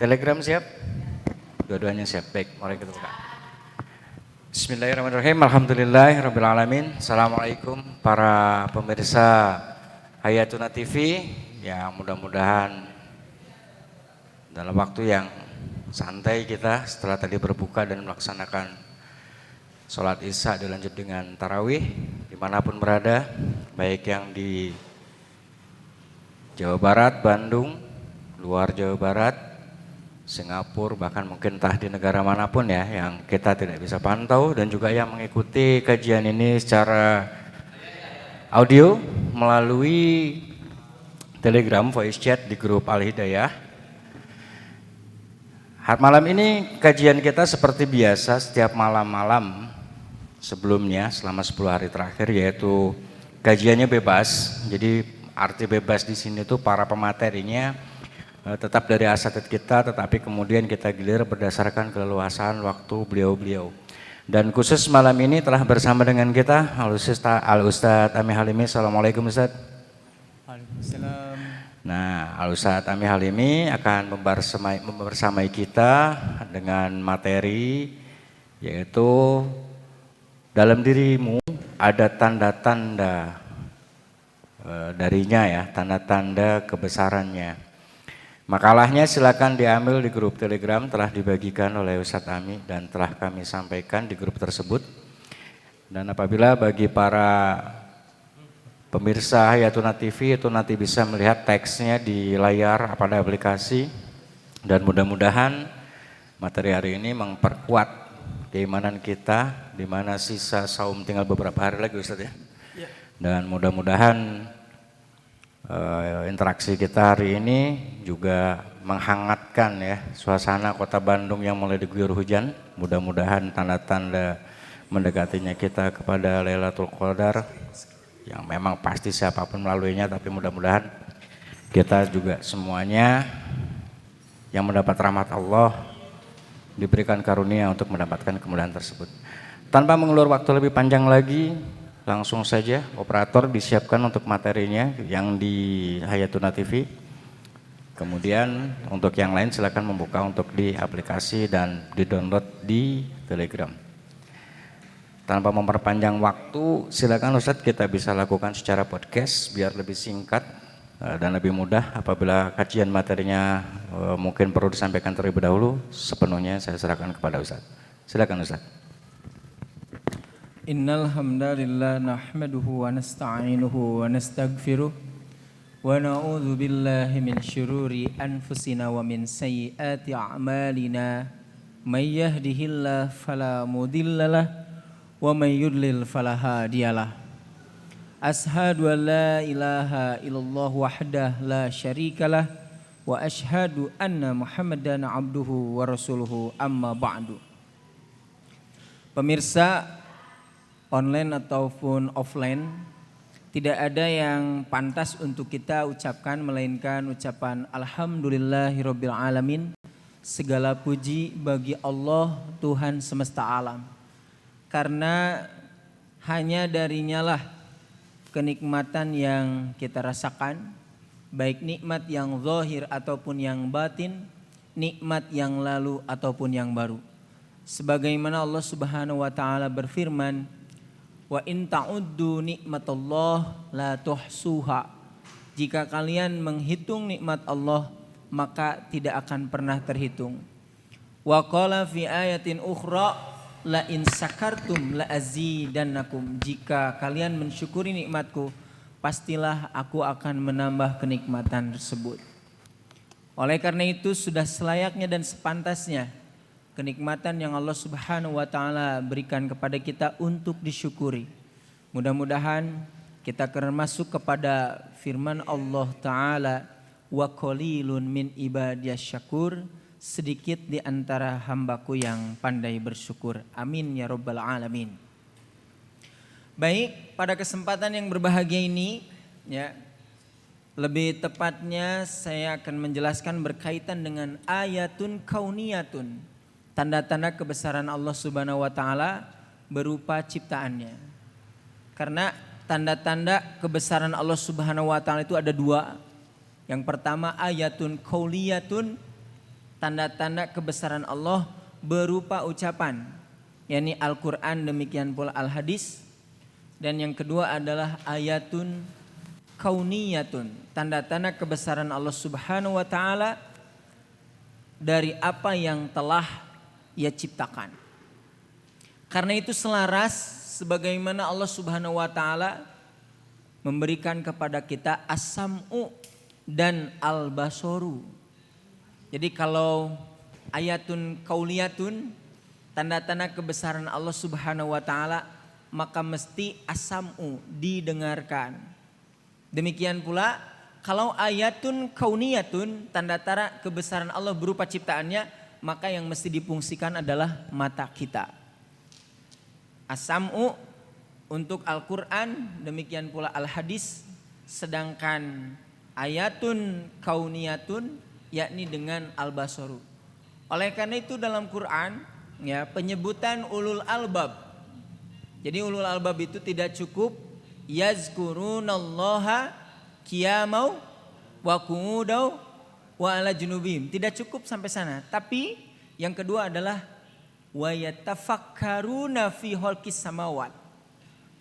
Telegram siap? Dua-duanya siap. Baik, mari kita buka. Bismillahirrahmanirrahim. Alhamdulillahirrahmanirrahim. Assalamualaikum para pemirsa Hayatuna TV yang mudah-mudahan dalam waktu yang santai kita setelah tadi berbuka dan melaksanakan sholat isya dilanjut dengan tarawih dimanapun berada, baik yang di Jawa Barat, Bandung, luar Jawa Barat, Singapura, bahkan mungkin entah di negara manapun ya yang kita tidak bisa pantau, dan juga yang mengikuti kajian ini secara audio melalui Telegram voice chat di grup Al-Hidayah. Malam ini kajian kita seperti biasa setiap malam-malam sebelumnya selama 10 hari terakhir, yaitu kajiannya bebas. Jadi arti bebas di sini tuh para pematerinya tetap dari asatid kita, tetapi kemudian kita gilir berdasarkan keleluasan waktu beliau-beliau. Dan khusus malam ini telah bersama dengan kita Al-Ustadz Ami Halimi. Assalamualaikum Ustadz. Waalaikumsalam. Nah, Al-Ustadz Ami Halimi akan membersamai kita dengan materi, yaitu dalam dirimu ada tanda-tanda darinya ya, tanda-tanda kebesarannya. Makalahnya silakan diambil di grup Telegram, telah dibagikan oleh Ustadz Ami dan telah kami sampaikan di grup tersebut. Dan apabila bagi para pemirsa Hayatuna TV itu nanti bisa melihat teksnya di layar pada aplikasi, dan mudah-mudahan materi hari ini memperkuat keimanan kita, di mana sisa saum tinggal beberapa hari lagi Ustadz ya. Dan mudah-mudahan interaksi kita hari ini juga menghangatkan ya suasana kota Bandung yang mulai diguyur hujan. Mudah-mudahan tanda-tanda mendekatinya kita kepada Lailatul Qadar yang memang pasti siapapun melaluinya, tapi mudah-mudahan kita juga semuanya yang mendapat rahmat Allah diberikan karunia untuk mendapatkan kemuliaan tersebut. Tanpa mengulur waktu lebih panjang lagi, langsung saja operator disiapkan untuk materinya yang di Hayatuna TV. Kemudian untuk yang lain silakan membuka untuk di aplikasi dan di-download di Telegram. Tanpa memperpanjang waktu, silakan Ustadz kita bisa lakukan secara podcast biar lebih singkat dan lebih mudah. Apabila kajian materinya mungkin perlu disampaikan terlebih dahulu, sepenuhnya saya serahkan kepada Ustadz. Silakan Ustadz. Innal hamdalillah nahmaduhu wa nasta'inuhu wa nastaghfiruh wa na'udzu billahi min syururi anfusina wa min sayyiati a'malina. May yahdihillahu fala mudhillalah wa may yudlil fala hadiyalah. Ashhadu an la ilaha illallah wahdah la syarikalah wa ashhadu anna Muhammadan abduhu wa rasuluhu, amma ba'du. Pemirsa online ataupun offline, tidak ada yang pantas untuk kita ucapkan melainkan ucapan alhamdulillahirabbil alamin. Segala puji bagi Allah Tuhan semesta alam, karena hanya darinya lah kenikmatan yang kita rasakan, baik nikmat yang zahir ataupun yang batin, nikmat yang lalu ataupun yang baru. Sebagaimana Allah Subhanahu wa taala berfirman, wa in ta'uddu nikmatallah la tuhsuha. Jika kalian menghitung nikmat Allah, maka tidak akan pernah terhitung. Wa qala fi ayatin ukhra la in sakartum la azidannakum. Jika kalian mensyukuri nikmatku, pastilah aku akan menambah kenikmatan tersebut. Oleh karena itu sudah selayaknya dan sepantasnya kenikmatan yang Allah Subhanahu wa taala berikan kepada kita untuk disyukuri. Mudah-mudahan kita akan masuk kepada firman Allah taala, wa qalilun min ibadiyas syakur, sedikit di antara hambaku yang pandai bersyukur. Amin ya rabbal alamin. Baik, pada kesempatan yang berbahagia ini ya, lebih tepatnya saya akan menjelaskan berkaitan dengan ayatun kauniyatun, tanda-tanda kebesaran Allah Subhanahu wa taala berupa ciptaannya. Karena tanda-tanda kebesaran Allah Subhanahu wa taala itu ada dua. Yang pertama ayatun qauliyatun, tanda-tanda kebesaran Allah berupa ucapan, yakni Al-Quran, demikian pula Al-Hadis. Dan yang kedua adalah ayatun kauniyatun, tanda-tanda kebesaran Allah Subhanahu wa taala dari apa yang telah Ia ciptakan. Karena itu selaras sebagaimana Allah Subhanahu wa taala memberikan kepada kita as-sam'u dan al-basoru. Jadi kalau ayatun kauliyatun, tanda-tanda kebesaran Allah Subhanahu wa taala, maka mesti as-sam'u, didengarkan. Demikian pula kalau ayatun kauniyatun, tanda-tanda kebesaran Allah berupa ciptaannya, maka yang mesti difungsikan adalah mata kita. As-sam'u untuk Al-Quran, demikian pula Al-Hadis. Sedangkan ayatun kauniyatun yakni dengan al-basaru. Oleh karena itu dalam Quran ya, penyebutan ulul albab. Jadi ulul albab itu tidak cukup yazkurunallaha qiyamau wa qu'udau wa ala junubihim. Tidak cukup sampai sana. Tapi yang kedua adalah wa yatafakkaruna fi khalqis samawat.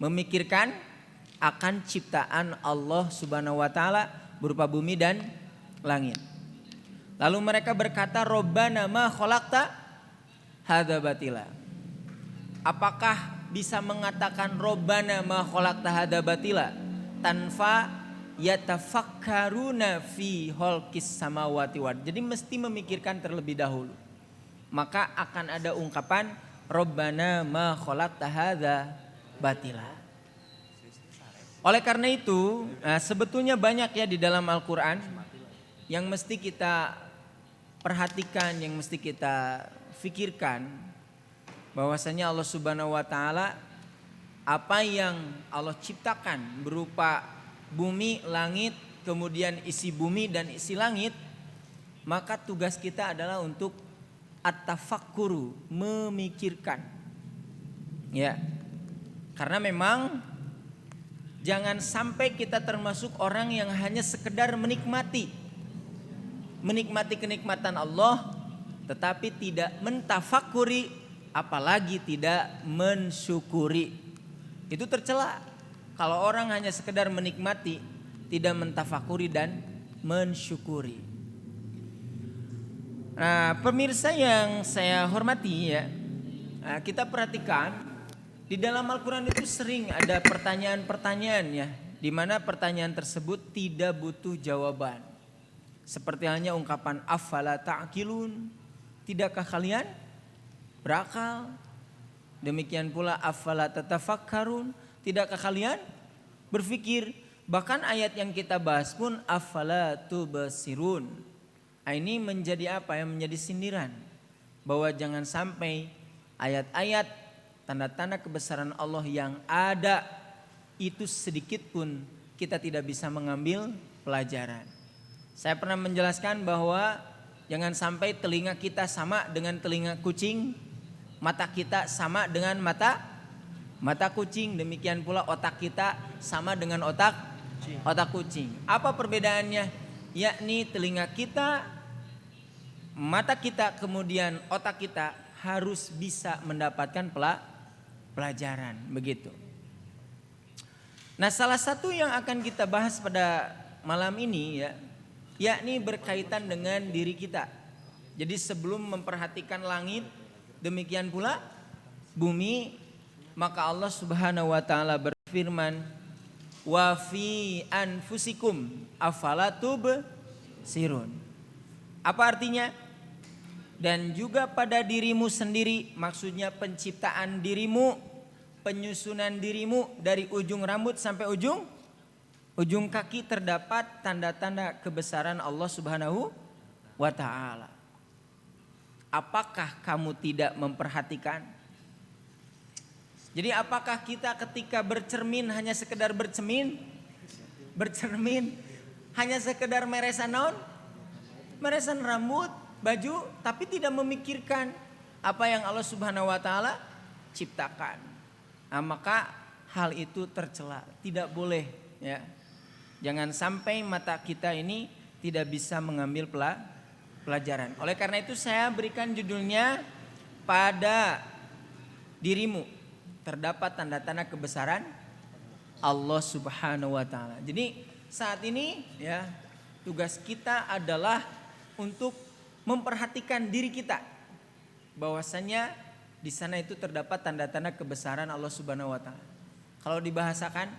Memikirkan akan ciptaan Allah Subhanahu wa taala berupa bumi dan langit. Lalu mereka berkata, Rabbana ma khalaqta hadza batila. Apakah bisa mengatakan Rabbana ma khalaqta hadza batila tanpa yatafakkaruna fi khalqis samawati wal. Jadi mesti memikirkan terlebih dahulu. Maka akan ada ungkapan Rabbana ma khalaqta hadza batila. Oleh karena itu, sebetulnya banyak ya di dalam Al-Quran yang mesti kita perhatikan, yang mesti kita fikirkan, bahwasanya Allah Subhanahu wa taala apa yang Allah ciptakan berupa bumi, langit, kemudian isi bumi dan isi langit, maka tugas kita adalah untuk at-tafakkuru, memikirkan. Ya. Karena memang jangan sampai kita termasuk orang yang hanya sekedar menikmati kenikmatan Allah, tetapi tidak mentafakuri, apalagi tidak mensyukuri. Itu tercela kalau orang hanya sekedar menikmati, tidak mentafakuri dan mensyukuri. Nah, pemirsa yang saya hormati ya, kita perhatikan di dalam Al-Quran itu sering ada pertanyaan-pertanyaan ya, di mana pertanyaan tersebut tidak butuh jawaban. Seperti halnya ungkapan afala ta'qilun, tidakkah kalian berakal? Demikian pula afala tatafakkarun, tidakkah kalian berpikir? Bahkan ayat yang kita bahas pun afala tubsirun. Ini menjadi apa? Yang menjadi sindiran bahwa jangan sampai ayat-ayat tanda-tanda kebesaran Allah yang ada itu sedikit pun kita tidak bisa mengambil pelajaran. Saya pernah menjelaskan bahwa jangan sampai telinga kita sama dengan telinga kucing, mata kita sama dengan mata kucing, demikian pula otak kita sama dengan otak kucing. Apa perbedaannya? Yakni telinga kita, mata kita, kemudian otak kita harus bisa mendapatkan pelajaran, begitu. Nah, salah satu yang akan kita bahas pada malam ini ya, yakni berkaitan dengan diri kita. Jadi sebelum memperhatikan langit, demikian pula bumi, maka Allah Subhanahu wa taala berfirman, wa fi anfusikum afala tubsirun. Apa artinya? Dan juga pada dirimu sendiri, maksudnya penciptaan dirimu, penyusunan dirimu dari ujung rambut sampai ujung kaki terdapat tanda-tanda kebesaran Allah Subhanahu wa taala. Apakah kamu tidak memperhatikan? Jadi apakah kita ketika bercermin hanya sekedar bercermin, hanya sekedar meresan naon? Meresan rambut, baju, tapi tidak memikirkan apa yang Allah Subhanahu wa taala ciptakan. Nah, maka hal itu tercela, tidak boleh ya. Jangan sampai mata kita ini tidak bisa mengambil pelajaran. Oleh karena itu saya berikan judulnya, pada dirimu terdapat tanda-tanda kebesaran Allah Subhanahu wa taala. Jadi saat ini ya, tugas kita adalah untuk memperhatikan diri kita, bahwasanya di sana itu terdapat tanda-tanda kebesaran Allah Subhanahu wa taala. Kalau dibahasakan,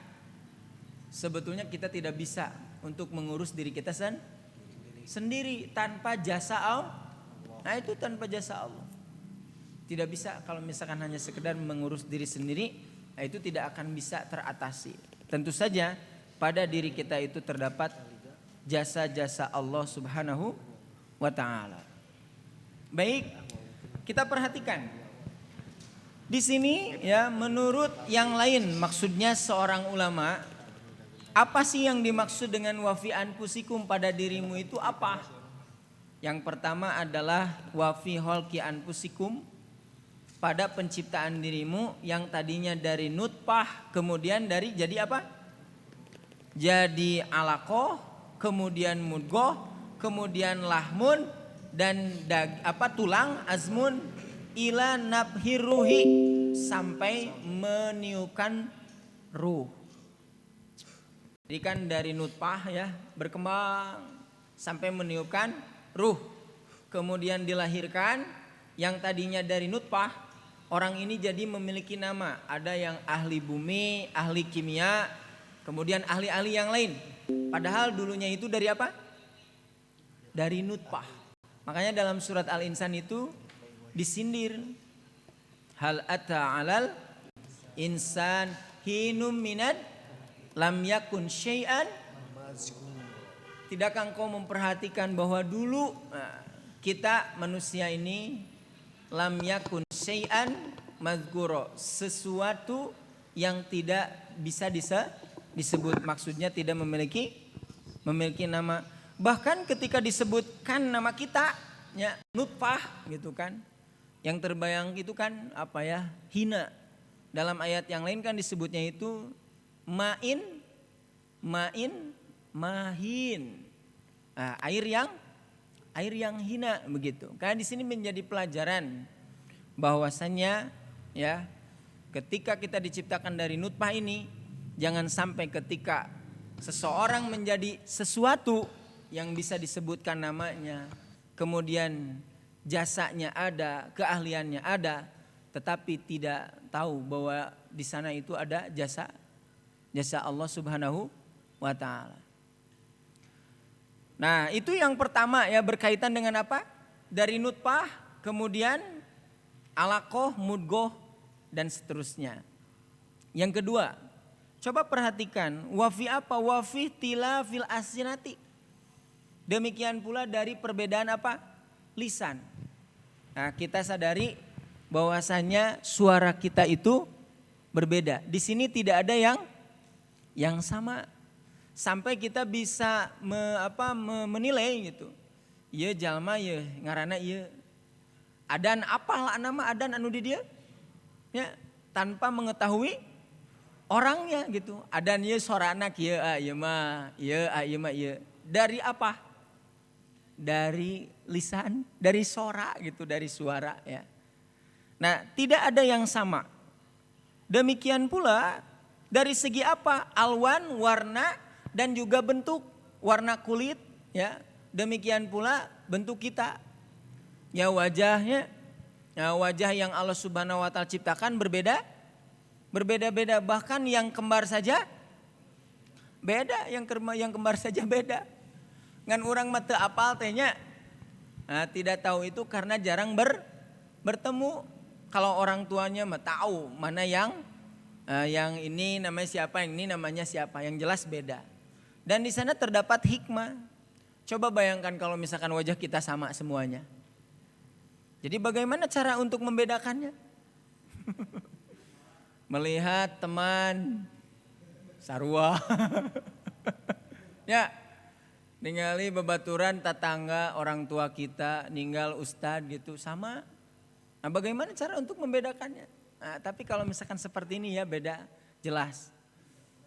sebetulnya kita tidak bisa untuk mengurus diri kita sendiri tanpa jasa Allah. Nah, itu tanpa jasa Allah. Tidak bisa kalau misalkan hanya sekedar mengurus diri sendiri, nah itu tidak akan bisa teratasi. Tentu saja pada diri kita itu terdapat jasa-jasa Allah Subhanahu wa taala. Baik, kita perhatikan. Di sini ya, menurut yang lain, maksudnya seorang ulama, apa sih yang dimaksud dengan wafi anfusikum, pada dirimu itu apa? Yang pertama adalah wafi holki anfusikum, pada penciptaan dirimu yang tadinya dari nutfah, kemudian dari jadi apa? Jadi alaqah, kemudian mudghah, kemudian lahmun, dan tulang, azmun, ila nabhir ruhi, sampai meniupkan ruh. Jadi kan dari nutfah ya, berkembang sampai meniupkan ruh. Kemudian dilahirkan, yang tadinya dari nutfah, orang ini jadi memiliki nama. Ada yang ahli bumi, ahli kimia, kemudian ahli-ahli yang lain. Padahal dulunya itu dari apa? Dari nutfah. Makanya dalam surat Al-Insan itu disindir, hal ata alal insan hinum minad lam yakun syai'an. Tidakkah engkau memperhatikan bahwa dulu kita manusia ini lam yakun syai'an mazkuro, sesuatu yang tidak bisa disebut, maksudnya tidak memiliki nama. Bahkan ketika disebutkan nama kita ya, nutfah gitu kan, yang terbayang itu kan apa ya, hina. Dalam ayat yang lain kan disebutnya itu mahin, mahin. Nah, air yang hina begitu. Karena di sini menjadi pelajaran bahwasannya ya, ketika kita diciptakan dari nutfah ini, jangan sampai ketika seseorang menjadi sesuatu yang bisa disebutkan namanya, kemudian jasanya ada, keahliannya ada, tetapi tidak tahu bahwa di sana itu ada jasa Allah Subhanahu wa taala. Nah, itu yang pertama ya, berkaitan dengan apa? Dari nutfah, kemudian alaqah, mudghah, dan seterusnya. Yang kedua, coba perhatikan, wafi apa? Wafi tila fil asinati. Demikian pula dari perbedaan apa? Lisan. Nah, kita sadari bahwasanya suara kita itu berbeda. Di sini tidak ada yang sama. Sampai kita bisa menilai gitu. Ieu jalma ieu ngaranna ieu. Adan apalah nama adan anu di dia? Ya, tanpa mengetahui orangnya gitu. Adan ieu sorana kieu ieu mah, ieu. Dari apa? Dari lisan, dari sora gitu, dari suara ya. Nah, tidak ada yang sama. Demikian pula dari segi apa? Alwan, warna, dan juga bentuk, warna kulit ya. Demikian pula bentuk kita. Ya, wajahnya, ya, wajah yang Allah Subhanahu wa taala ciptakan berbeda-beda, bahkan yang kembar saja beda, yang kembar saja beda. Ngan orang mah teu apal tehnya. Nah, tidak tahu itu karena jarang bertemu. Kalau orang tuanya mah tahu mana yang ini namanya siapa, yang ini namanya siapa, yang jelas beda. Dan di sana terdapat hikmah. Coba bayangkan kalau misalkan wajah kita sama semuanya. Jadi bagaimana cara untuk membedakannya? Melihat teman sarua. Ya, ningali babaturan tetangga orang tua kita, ninggal ustad gitu sama. Nah, bagaimana cara untuk membedakannya? Nah, tapi kalau misalkan seperti ini ya beda jelas.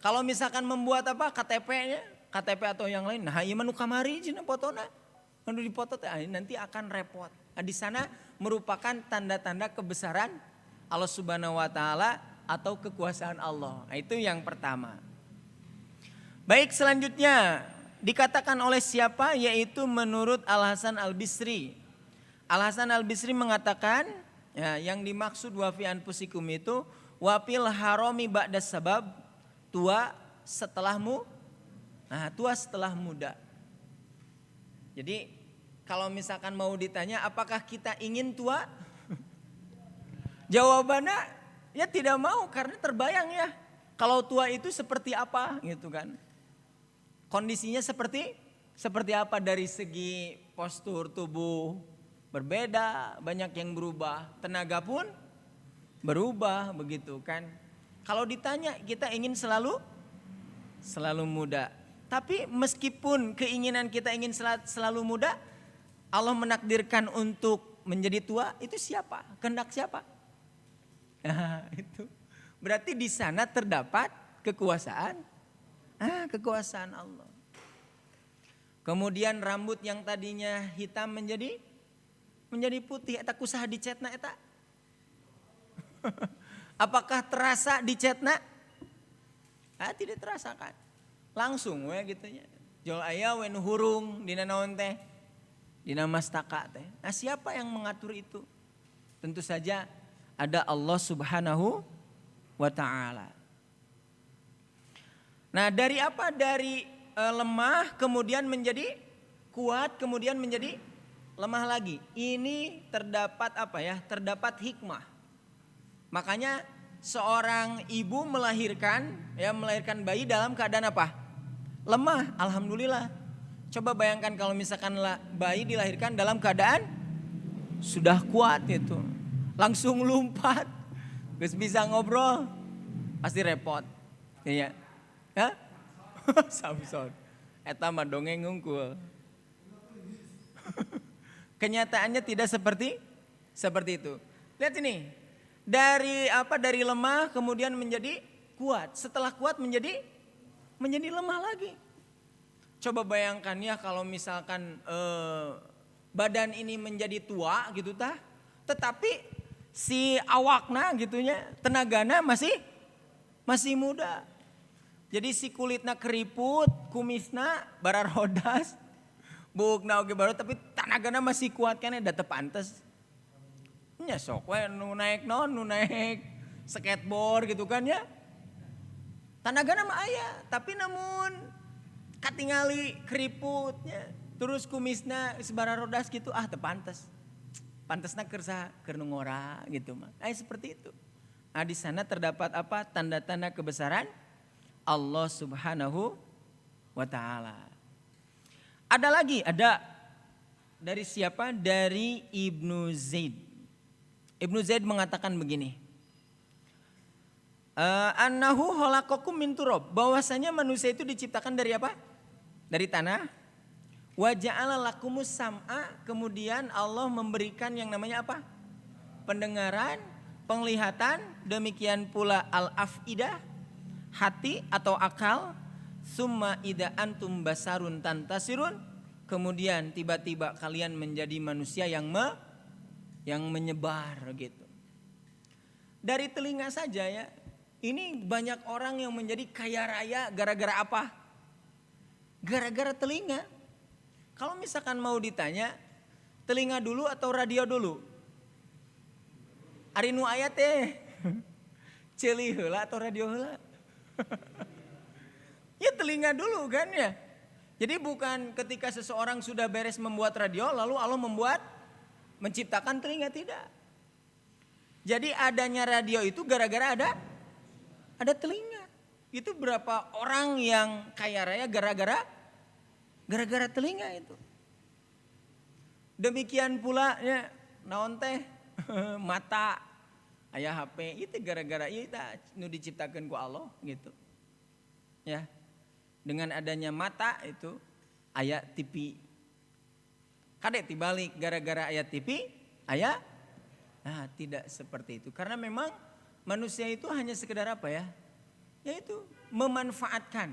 Kalau misalkan membuat KTP-nya, KTP atau yang lain, nah ieu mah nu kamari cenah fotona. Kalau dipoto nanti akan repot. Nah, di sana merupakan tanda-tanda kebesaran Allah Subhanahu wa taala atau kekuasaan Allah. Nah, itu yang pertama. Baik, selanjutnya dikatakan oleh siapa? Yaitu menurut Al-Hasan Al-Bisri. Al-Hasan Al-Bisri mengatakan, ya, yang dimaksud wa fi anfusikum itu wafil harami ba'das sabab, tua setelahmu. Nah, tua setelah muda. Jadi kalau misalkan mau ditanya apakah kita ingin tua? Jawabannya ya tidak mau, karena terbayang ya kalau tua itu seperti apa gitu kan. Kondisinya seperti apa dari segi postur tubuh berbeda, banyak yang berubah, tenaga pun berubah begitu kan. Kalau ditanya kita ingin selalu muda. Tapi meskipun keinginan kita ingin selalu muda, Allah menakdirkan untuk menjadi tua, itu siapa? Kehendak siapa? Nah, itu. Berarti di sana terdapat kekuasaan Allah. Kemudian rambut yang tadinya hitam menjadi putih. Eta kusaha dicetna eta. Apakah terasa dicetna? Tidak terasa kan. Langsung we gitu nya. Jol aya we nu hurung dina naon teh? Dina mastaka teh. Nah, siapa yang mengatur itu? Tentu saja ada Allah Subhanahu wa taala. Nah, dari apa? Dari lemah kemudian menjadi kuat, kemudian menjadi lemah lagi. Ini terdapat apa ya? Terdapat hikmah. Makanya seorang ibu melahirkan bayi dalam keadaan apa? Lemah, alhamdulillah. Coba bayangkan kalau misalkan bayi dilahirkan dalam keadaan sudah kuat itu. Langsung lompat, geus bisa ngobrol, pasti repot. Iya. Hah? Samson. Eta mah dongeng ngungkul. Kenyataannya tidak seperti itu. Lihat ini. Dari lemah kemudian menjadi kuat. Setelah kuat menjadi lemah lagi. Coba bayangkan ya kalau misalkan badan ini menjadi tua gitu tah, tetapi si awakna gitunya, tenagana masih muda. Jadi si kulitna keriput, kumisna bararodas, buukna oge baru, tapi tenagana masih kuat kan ya, da teu pantes. Nya sok we nu naik skateboard gitu kan ya. Tanagana mah aya, tapi namun katingali keriputnya, terus kumisna sebararodas gitu, teu pantes. Pantesna keur nu ngora gitu mah. Seperti itu. Nah, di sana terdapat apa? Tanda-tanda kebesaran Allah Subhanahu wa taala. Ada lagi, dari siapa? Dari Ibnu Zaid. Ibnu Zaid mengatakan begini. Annahu khalaqakum min turab, bahwasanya manusia itu diciptakan dari apa? Dari tanah. Wa ja'ala lakumus sam'a, kemudian Allah memberikan yang namanya apa? Pendengaran, penglihatan, demikian pula al-afidah, hati atau akal. Summa ida antum basarun tantasirun, kemudian tiba-tiba kalian menjadi manusia yang menyebar gitu. Dari telinga saja ya. Ini banyak orang yang menjadi kaya raya gara-gara apa? Gara-gara telinga. Kalau misalkan mau ditanya, telinga dulu atau radio dulu? Ari nu aya teh. Ceuli heula atau radio heula? Ya telinga dulu kan ya. Jadi bukan ketika seseorang sudah beres membuat radio lalu Allah menciptakan telinga, tidak. Jadi adanya radio itu gara-gara ada telinga. Itu berapa orang yang kaya raya gara-gara telinga itu. Demikian pula ya naon teh mata, aya HP itu gara-gara ieu nu diciptakeun ku Allah gitu. Ya. Dengan adanya mata itu aya TV. Kade tibalik gara-gara aya TV aya. Nah, tidak seperti itu. Karena memang manusia itu hanya sekedar apa ya? Yaitu memanfaatkan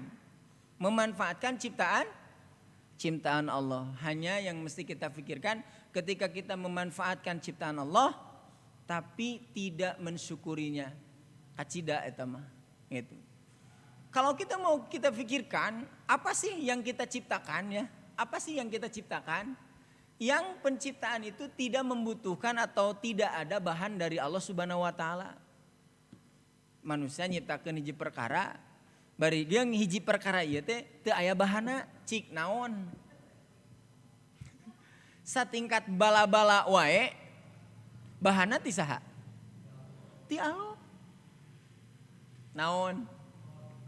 ciptaan Allah. Hanya yang mesti kita pikirkan ketika kita memanfaatkan ciptaan Allah tapi tidak mensyukurinya. Kacida eta mah gitu. Kalau kita pikirkan apa sih yang kita ciptakan ya? Apa sih yang kita ciptakan? Yang penciptaan itu tidak membutuhkan atau tidak ada bahan dari Allah Subhanahu wa taala. Manusia nyiptakeun hiji perkara, bari dia hiji perkara ieu teh teu aya bahanna, cik naon. Satingkat bala-bala wae bahanna ti saha? Ti Allah. Naon?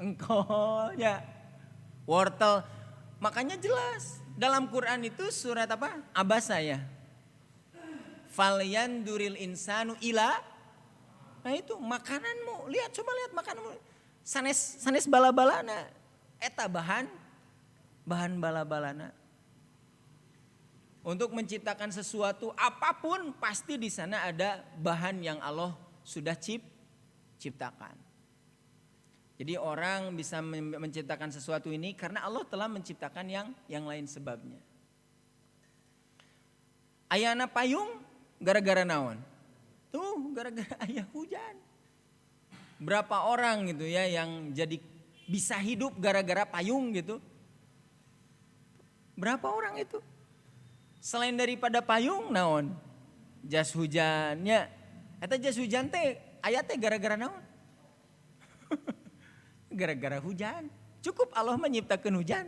Engkau ya. Wortel. Makanya jelas dalam Quran itu surat apa? Abasa ya. Falyanduril insanu ila. Nah itu makananmu, coba lihat makananmu. Sanes bala-balana. Eta bahan bala-balana. Untuk menciptakan sesuatu apapun pasti di sana ada bahan yang Allah sudah ciptakan. Jadi orang bisa menciptakan sesuatu ini karena Allah telah menciptakan yang lain sebabnya. Ayana payung gara-gara naon? Tuh gara-gara aya hujan. Berapa orang gitu ya yang jadi bisa hidup gara-gara payung gitu? Berapa orang itu? Selain daripada payung naon? Jas hujannya. Eta jas hujan teh aya teh gara-gara naon? Gara-gara hujan. Cukup Allah menciptakan hujan.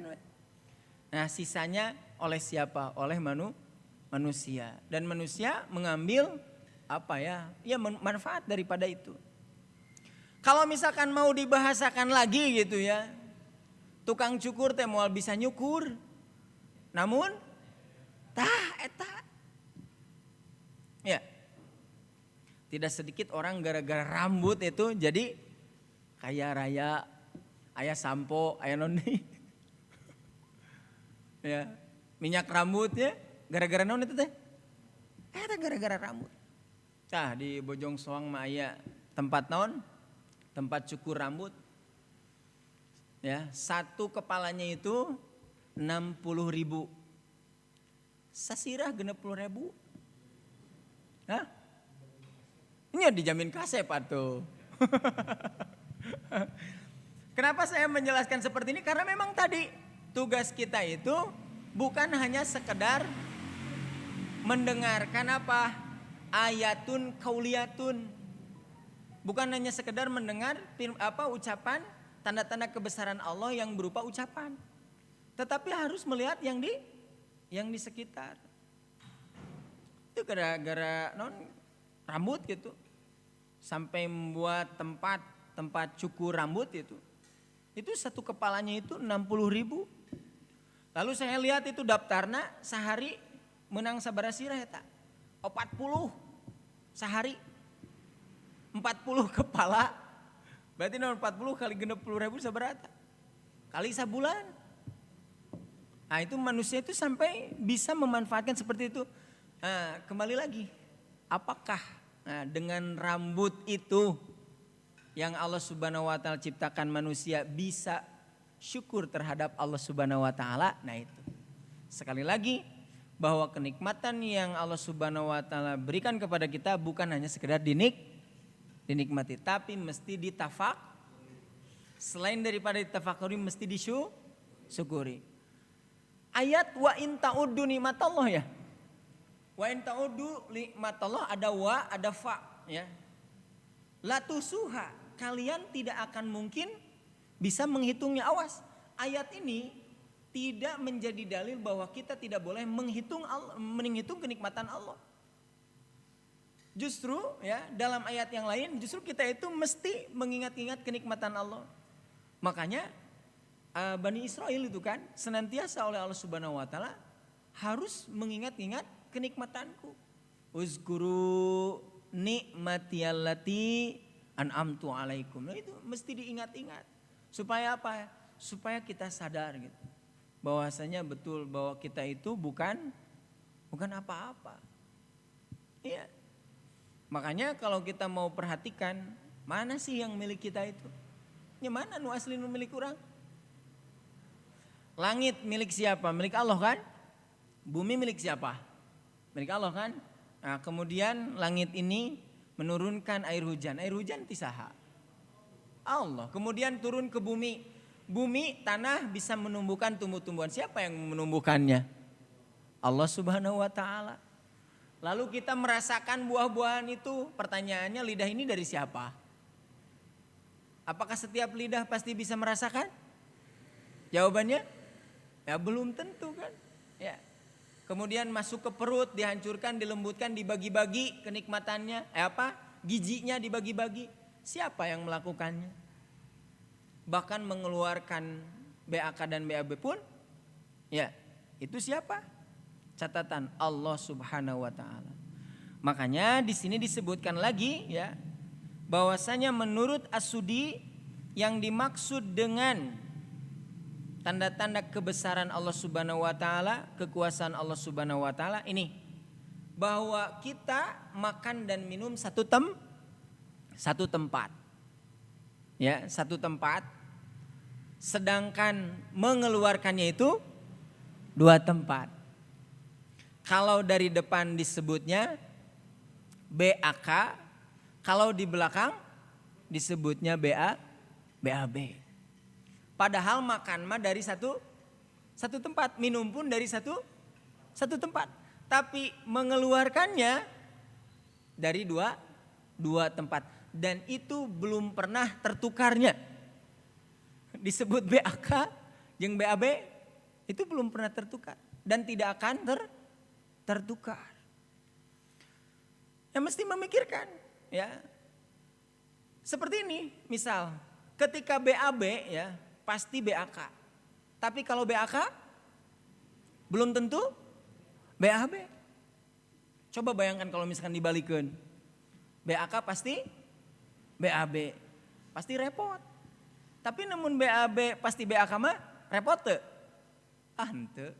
Nah, sisanya oleh siapa? Oleh manusia. Dan manusia mengambil apa ya? Ya manfaat daripada itu. Kalau misalkan mau dibahasakan lagi gitu ya. Tukang cukur teh moal bisa nyukur. Namun eta. Ya. Tidak sedikit orang gara-gara rambut itu jadi kaya raya, aya sampo, aya non ya, minyak rambut ya, gara-gara naon itu teh? Eta gara-gara rambut. Tah di Bojong Soang mah aya tempat naon? Tempat cukur rambut. Ya, satu kepalanya itu 60.000. Sasirah 60.000. Hah? Ini dijamin kasep atuh. Kenapa saya menjelaskan seperti ini? Karena memang tadi tugas kita itu bukan hanya sekedar mendengarkan apa? Ayatun kauliyatun. Bukan hanya sekedar mendengar ucapan tanda-tanda kebesaran Allah yang berupa ucapan. Tetapi harus melihat yang di sekitar. Itu gara-gara rambut gitu. Sampai membuat tempat cukur rambut itu. Itu satu kepalanya itu 60.000. Lalu saya lihat itu daftarnya sehari menang sabarasirah eta. 40 sehari. 40 kepala. Berarti 40 kali 60.000 saberapa? Kali sebulan. Nah itu manusia itu sampai bisa memanfaatkan seperti itu. Nah, kembali lagi. Apakah dengan rambut itu yang Allah Subhanahu wa taala ciptakan manusia bisa syukur terhadap Allah Subhanahu wa taala? Nah itu. Sekali lagi bahwa kenikmatan yang Allah Subhanahu wa taala berikan kepada kita bukan hanya sekedar dinikmati, tapi mesti ditafak. Selain daripada ditafakuri mesti disyukuri. Ayat wa in ta'uddu nikmatallah ya. Wa in ta'uddu nikmatallah ada wa ada fa ya. La tusuha, kalian tidak akan mungkin bisa menghitungnya. Awas, ayat ini tidak menjadi dalil bahwa kita tidak boleh menghitung kenikmatan Allah. Justru ya dalam ayat yang lain justru kita itu mesti mengingat-ingat kenikmatan Allah. Makanya Bani Israel itu kan senantiasa oleh Allah Subhanahu wa taala harus mengingat-ingat kenikmatanku. Uzkuru nikmatiyallati an'amtu alaikum. Nah itu mesti diingat-ingat. Supaya apa? Supaya kita sadar gitu. Bahwasanya betul bahwa kita itu bukan apa-apa. Iya. Makanya kalau kita mau perhatikan mana sih yang milik kita itu? Ya mana nu asli nu milik orang? Langit milik siapa? Milik Allah kan? Bumi milik siapa? Milik Allah kan? Nah, kemudian langit ini menurunkan air hujan. Air hujan tisaha Allah. Kemudian turun ke bumi. Bumi, tanah bisa menumbuhkan tumbuh-tumbuhan. Siapa yang menumbuhkannya? Allah Subhanahu wa taala. Lalu kita merasakan buah-buahan itu. Pertanyaannya, lidah ini dari siapa? Apakah setiap lidah pasti bisa merasakan? Jawabannya, ya belum tentu kan. Ya. Kemudian masuk ke perut, dihancurkan, dilembutkan, dibagi-bagi kenikmatannya. Gizinya dibagi-bagi. Siapa yang melakukannya? Bahkan mengeluarkan BAK dan BAB pun, ya itu siapa? Catatan Allah Subhanahu wa taala. Makanya di sini disebutkan lagi ya, bahwasanya menurut As-Sudi yang dimaksud dengan tanda-tanda kebesaran Allah Subhanahu wa taala, kekuasaan Allah Subhanahu wa taala ini, bahwa kita makan dan minum satu tempat. Ya, satu tempat. Sedangkan mengeluarkannya itu dua tempat. Kalau dari depan disebutnya BAK, kalau di belakang disebutnya BAB. Padahal makan mah dari satu tempat, minum pun dari satu tempat. Tapi mengeluarkannya dari dua tempat. Dan itu belum pernah tertukarnya. Disebut BAK yang BAB itu belum pernah tertukar. Dan tidak akan tertukar. Ya mesti memikirkan ya. Seperti ini misal ketika BAB ya pasti BAK. Tapi kalau BAK belum tentu BAB. Coba bayangkan kalau misalkan dibalikin. BAK pasti BAB. Pasti repot. Tapi namun BAB pasti BAK mah repot tuh. Henteu.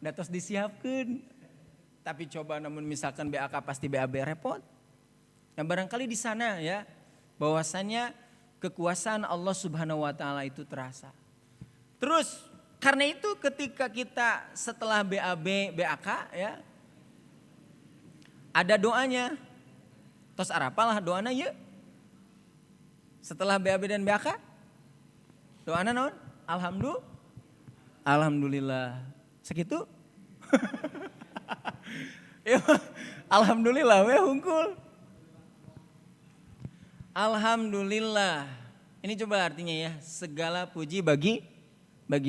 Datos disiapkan. Tapi coba namun misalkan BAK pasti BAB repot. Nah barangkali di sana ya bahwasanya kekuasaan Allah Subhanahu wa taala itu terasa. Terus karena itu ketika kita setelah BAB, BAK ya ada doanya. Tos arapalah doana ya. Setelah BAB dan BAK doana naon? Alhamdulillah. Segitu? Ya, alhamdulillah we hungkul. Alhamdulillah. Ini coba artinya ya, segala puji bagi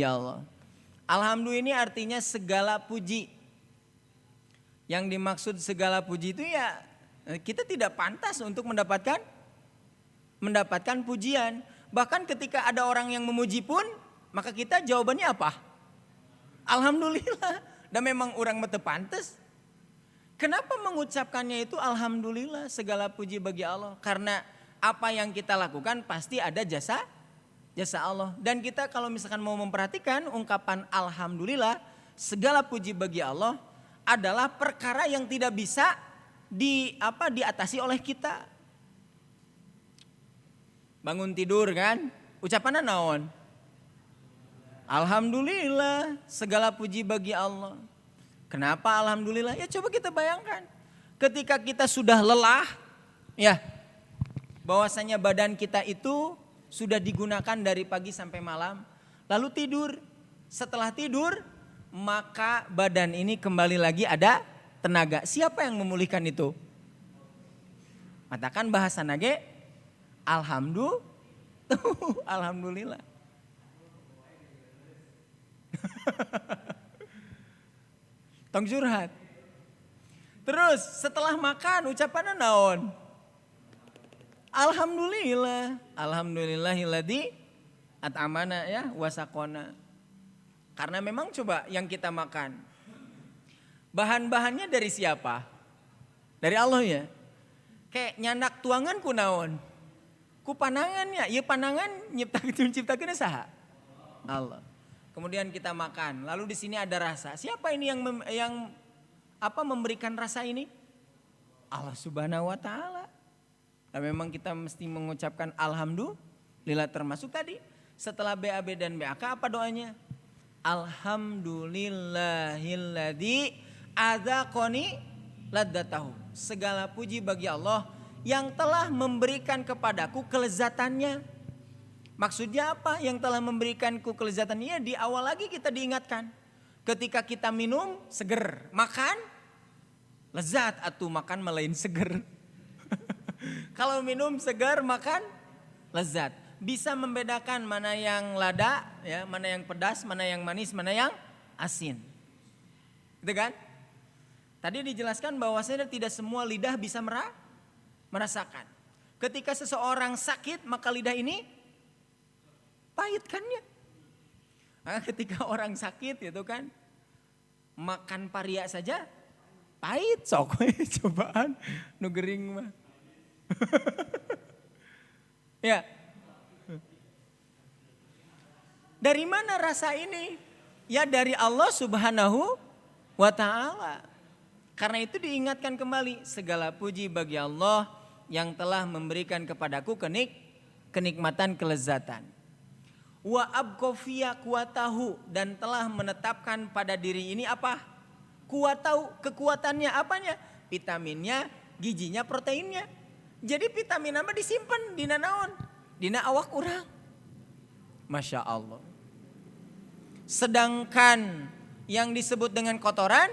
Allah. Alhamdulillah ini artinya segala puji. Yang dimaksud segala puji itu ya kita tidak pantas untuk mendapatkan pujian. Bahkan ketika ada orang yang memuji pun, maka kita jawabannya apa? Alhamdulillah. Dan memang orang mete pantas. Kenapa mengucapkannya itu alhamdulillah, segala puji bagi Allah? Karena apa yang kita lakukan pasti ada jasa Allah. Dan kita kalau misalkan mau memperhatikan ungkapan alhamdulillah, segala puji bagi Allah adalah perkara yang tidak bisa diatasi oleh kita. Bangun tidur kan, ucapannya naon? Alhamdulillah, segala puji bagi Allah. Kenapa alhamdulillah? Ya coba kita bayangkan. Ketika kita sudah lelah, ya bahwasanya badan kita itu sudah digunakan dari pagi sampai malam, lalu tidur. Setelah tidur, maka badan ini kembali lagi ada tenaga. Siapa yang memulihkan itu? Katakan bahasa nage, alhamdulillah. Tong curhat. Terus setelah makan ucapannya naon? Alhamdulillah. Alhamdulillahilladzi at'amana ya wasaqona. Karena memang coba yang kita makan. Bahan-bahannya dari siapa? Dari Allah ya. Kayak nyandak tuangan ku naon? Ku panangannya. Ya panangan nyiptakeun saha? Allah. Kemudian kita makan. Lalu di sini ada rasa. Siapa ini yang memberikan rasa ini? Allah Subhanahu wa taala. Dan memang kita mesti mengucapkan alhamdulillah termasuk tadi. Setelah BAB dan BAK apa doanya? Alhamdulillahilladzi adzaqani ladzatahu. Segala puji bagi Allah yang telah memberikan kepadaku kelezatannya. Maksudnya apa? Yang telah memberikanku kelezatannya, di awal lagi kita diingatkan. Ketika kita minum seger, makan lezat, atau makan melain seger. Kalau minum segar, makan lezat. Bisa membedakan mana yang lada, ya, mana yang pedas, mana yang manis, mana yang asin. Gitu kan? Tadi dijelaskan bahwasanya tidak semua lidah bisa merasakan. Ketika seseorang sakit, maka lidah ini pahit kan ya. Nah, ketika orang sakit itu kan, makan paria saja pahit, sok cobaan nu gering mah. Ya. Dari mana rasa ini? Ya dari Allah Subhanahu wa ta'ala. Karena itu diingatkan kembali, segala puji bagi Allah yang telah memberikan kepadaku kenikmatan kelezatan. Wa abqafiya kuwatahu, dan telah menetapkan pada diri ini apa? Kuwatahu, kekuatannya apanya? Vitaminnya, gizinya, proteinnya. Jadi vitamin apa disimpan dina naon? Dina awak urang. Masya Allah. Sedangkan yang disebut dengan kotoran,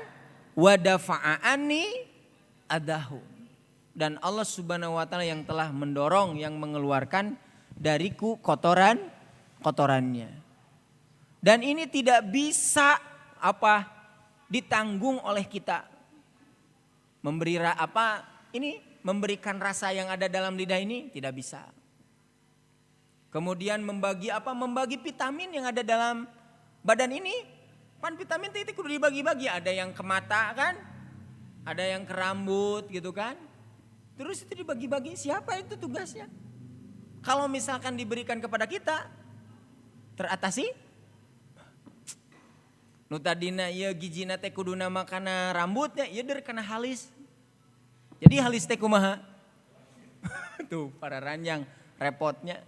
wadafa'ani adahu. Dan Allah Subhanahu wa ta'ala yang telah mendorong, yang mengeluarkan dariku kotorannya. Dan ini tidak bisa ditanggung oleh kita. Memberikan rasa yang ada dalam lidah ini tidak bisa. Kemudian membagi vitamin yang ada dalam badan ini. Kan vitamin itu kudu dibagi-bagi, ada yang ke mata kan, ada yang ke rambut gitu kan. Terus itu dibagi-bagi, siapa itu tugasnya? Kalau misalkan diberikan kepada kita, teratasi? Nu tadina ieu gijina teh kuduna makana rambutnya, ieu der kana halis. Jadi halis teh kumaha? Tuh para ranjang repotnya.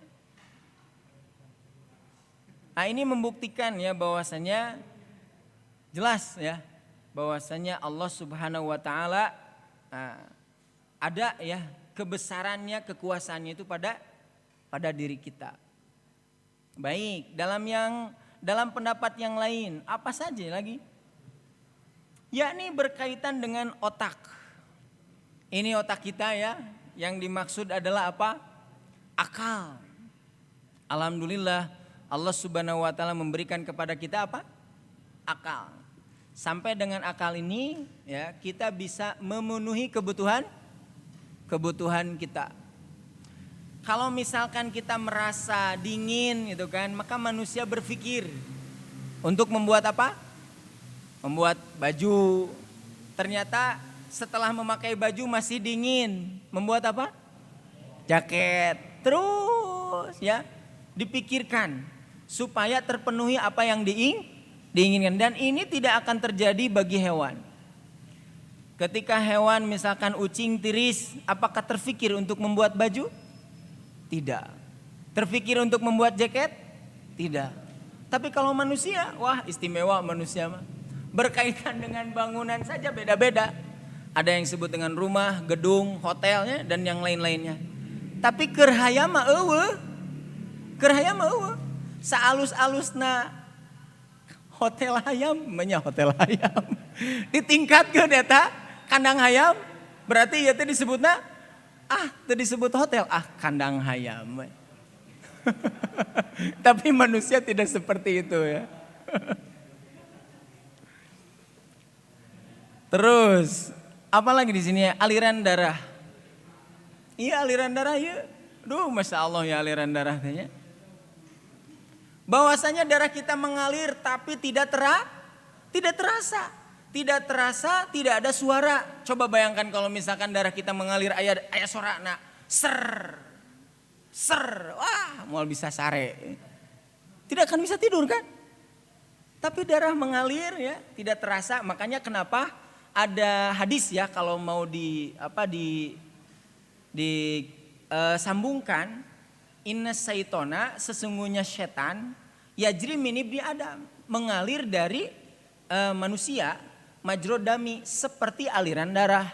Nah ini membuktikan ya bahwasanya jelas ya bahwasanya Allah Subhanahu wa ta'ala ada ya kebesarannya, kekuasaannya itu pada diri kita. Baik, dalam pendapat yang lain apa saja lagi? Yakni berkaitan dengan otak. Ini otak kita ya, yang dimaksud adalah apa? Akal. Alhamdulillah Allah Subhanahu wa ta'ala memberikan kepada kita apa? Akal. Sampai dengan akal ini ya kita bisa memenuhi kebutuhan kita. Kalau misalkan kita merasa dingin gitu kan, maka manusia berpikir untuk membuat apa? Membuat baju. Ternyata setelah memakai baju masih dingin, membuat apa? Jaket. Terus ya dipikirkan supaya terpenuhi apa yang diinginkan, dan ini tidak akan terjadi bagi hewan. Ketika hewan misalkan ucing, tiris, apakah terfikir untuk membuat baju? Tidak. Terfikir untuk membuat jaket? Tidak. Tapi kalau manusia, wah istimewa manusia mah. Berkaitan dengan bangunan saja beda-beda. Ada yang disebut dengan rumah, gedung, hotelnya, dan yang lain-lainnya. Tapi keur hayam mah eueuh. Keur hayam mah eueuh. Saalus-alusna hotel hayam, hotel hayam. Ditingkatkeun eta kandang hayam, berarti ieu teh disebutna teu disebut hotel, kandang hayam. Tapi manusia tidak seperti itu ya. Terus apalagi di sini ya, aliran darah. Iya aliran darah ya. Duh Masya Allah ya aliran darah tanya. Bahwasanya darah kita mengalir tapi tidak terasa. Tidak terasa, tidak ada suara. Coba bayangkan kalau misalkan darah kita mengalir aya suara na ser. Wah, moal bisa sare. Tidak akan bisa tidur kan? Tapi darah mengalir ya, tidak terasa. Makanya kenapa ada hadis ya kalau mau sambungkan, inna syaitona, sesungguhnya setan yajri min ibni Adam, mengalir dari manusia, majrodami, seperti aliran darah.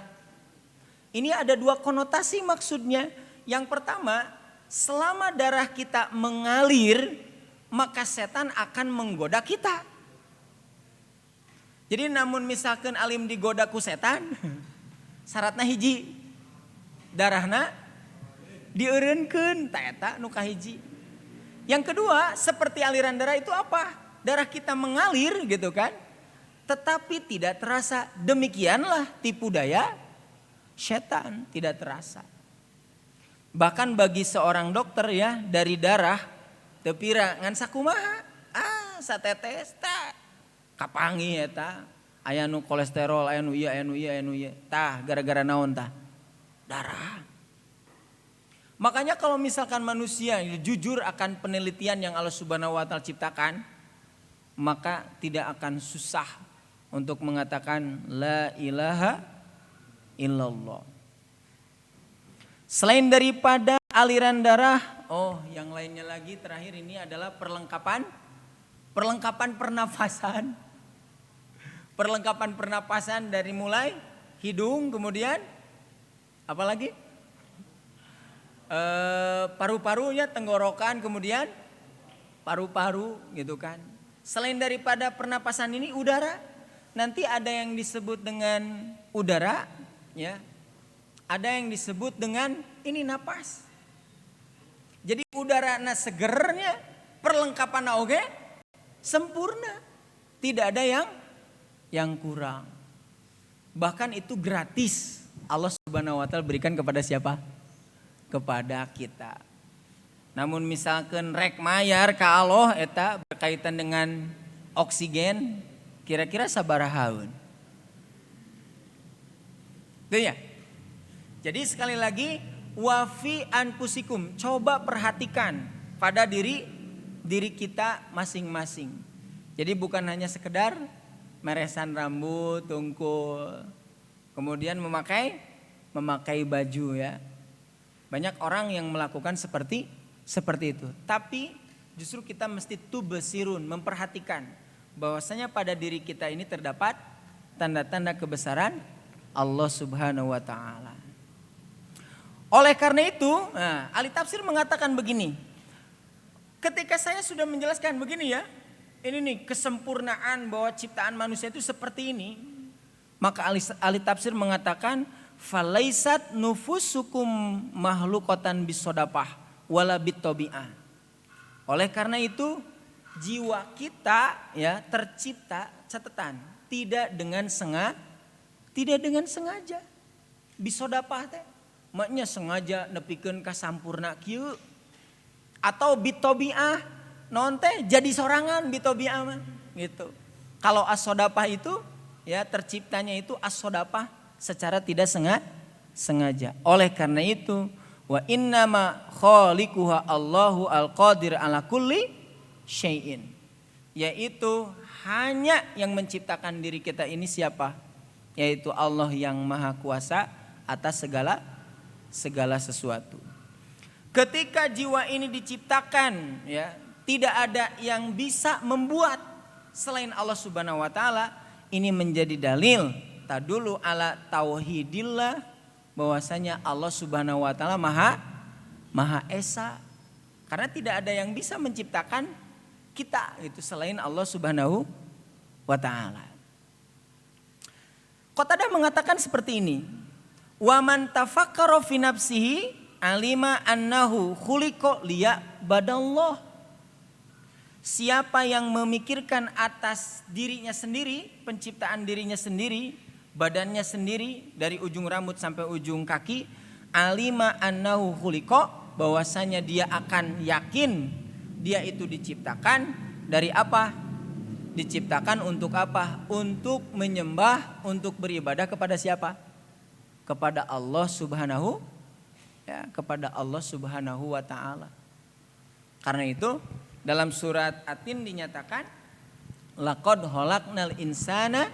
Ini ada dua konotasi maksudnya. Yang pertama, selama darah kita mengalir, maka setan akan menggoda kita. Jadi namun misalkan alim digoda ku setan, syaratna hiji, darahna dieureunkeun, ta eta nu kahiji. Yang kedua, seperti aliran darah itu apa? Darah kita mengalir gitu kan, tetapi tidak terasa. Demikianlah tipu daya setan, tidak terasa. Bahkan bagi seorang dokter ya, dari darah teu pira ngan sakumaha, satetes tah kapangi eta, aya nu kolesterol, aya nu ieu, aya nu ieu, aya nu ieu. Tah gara-gara naon tah? Darah. Makanya kalau misalkan manusia jujur akan penelitian yang Allah Subhanahu wa taala ciptakan, maka tidak akan susah untuk mengatakan la ilaha illallah. Selain daripada aliran darah, yang lainnya lagi terakhir ini adalah perlengkapan pernafasan. Perlengkapan pernapasan dari mulai hidung, kemudian apa lagi? Paru-parunya, tenggorokan, kemudian paru-paru gitu kan. Selain daripada pernapasan ini udara, nanti ada yang disebut dengan udara ya. Ada yang disebut dengan ini napas. Jadi udara segernya, perlengkapan oge sempurna. Tidak ada yang kurang. Bahkan itu gratis. Allah Subhanahu wa taala berikan kepada siapa? Kepada kita. Namun misalkan rek mayar ka Allah eta berkaitan dengan oksigen, kira-kira sabaraha haun? Tuh ya. Jadi sekali lagi, wafi anfusikum, coba perhatikan pada diri kita masing-masing. Jadi bukan hanya sekedar meresan rambut, tungkul, kemudian memakai baju ya. Banyak orang yang melakukan seperti itu. Tapi justru kita mesti tubsirun, memperhatikan bahwasanya pada diri kita ini terdapat tanda-tanda kebesaran Allah Subhanahu wa taala. Oleh karena itu, ahli tafsir mengatakan begini. Ketika saya sudah menjelaskan begini ya, ini nih kesempurnaan bahwa ciptaan manusia itu seperti ini, maka ahli tafsir mengatakan falaisat nufusukum mahluqatan bisodapah wala bitobi'ah. Oleh karena itu jiwa kita ya tercipta, catatan, tidak dengan sengaja. Bisodapah teh maknya sengaja nepikeun ka sampurna kieu atau bitobi'ah non teh jadi sorangan bitobi'ah mah gitu. Kalau as-sodapah itu ya terciptanya itu as-sodapah secara tidak sengaja. Oleh karena itu, wa innama khaliquha Allahu al-qadir ala kulli syai'in. Yaitu hanya yang menciptakan diri kita ini siapa? Yaitu Allah yang maha kuasa atas segala sesuatu. Ketika jiwa ini diciptakan ya, tidak ada yang bisa membuat selain Allah Subhanahu wa taala. Ini menjadi dalil tadulu ala tauhidillah, bahwasanya Allah Subhanahu wa taala maha esa. Karena tidak ada yang bisa menciptakan kita itu selain Allah Subhanahu wa taala. Qatadah mengatakan seperti ini. Wa man tafakkara fi nafsihi alima annahu khuliqa liya'badallah. Siapa yang memikirkan atas dirinya sendiri, penciptaan dirinya sendiri, badannya sendiri dari ujung rambut sampai ujung kaki, alima annahu khuliqa, bahwasanya dia akan yakin dia itu diciptakan dari apa? Diciptakan untuk apa? Untuk menyembah, untuk beribadah kepada siapa? Kepada Allah Subhanahu wa taala. Karena itu dalam surat At-Tin dinyatakan laqad khalaqnal insana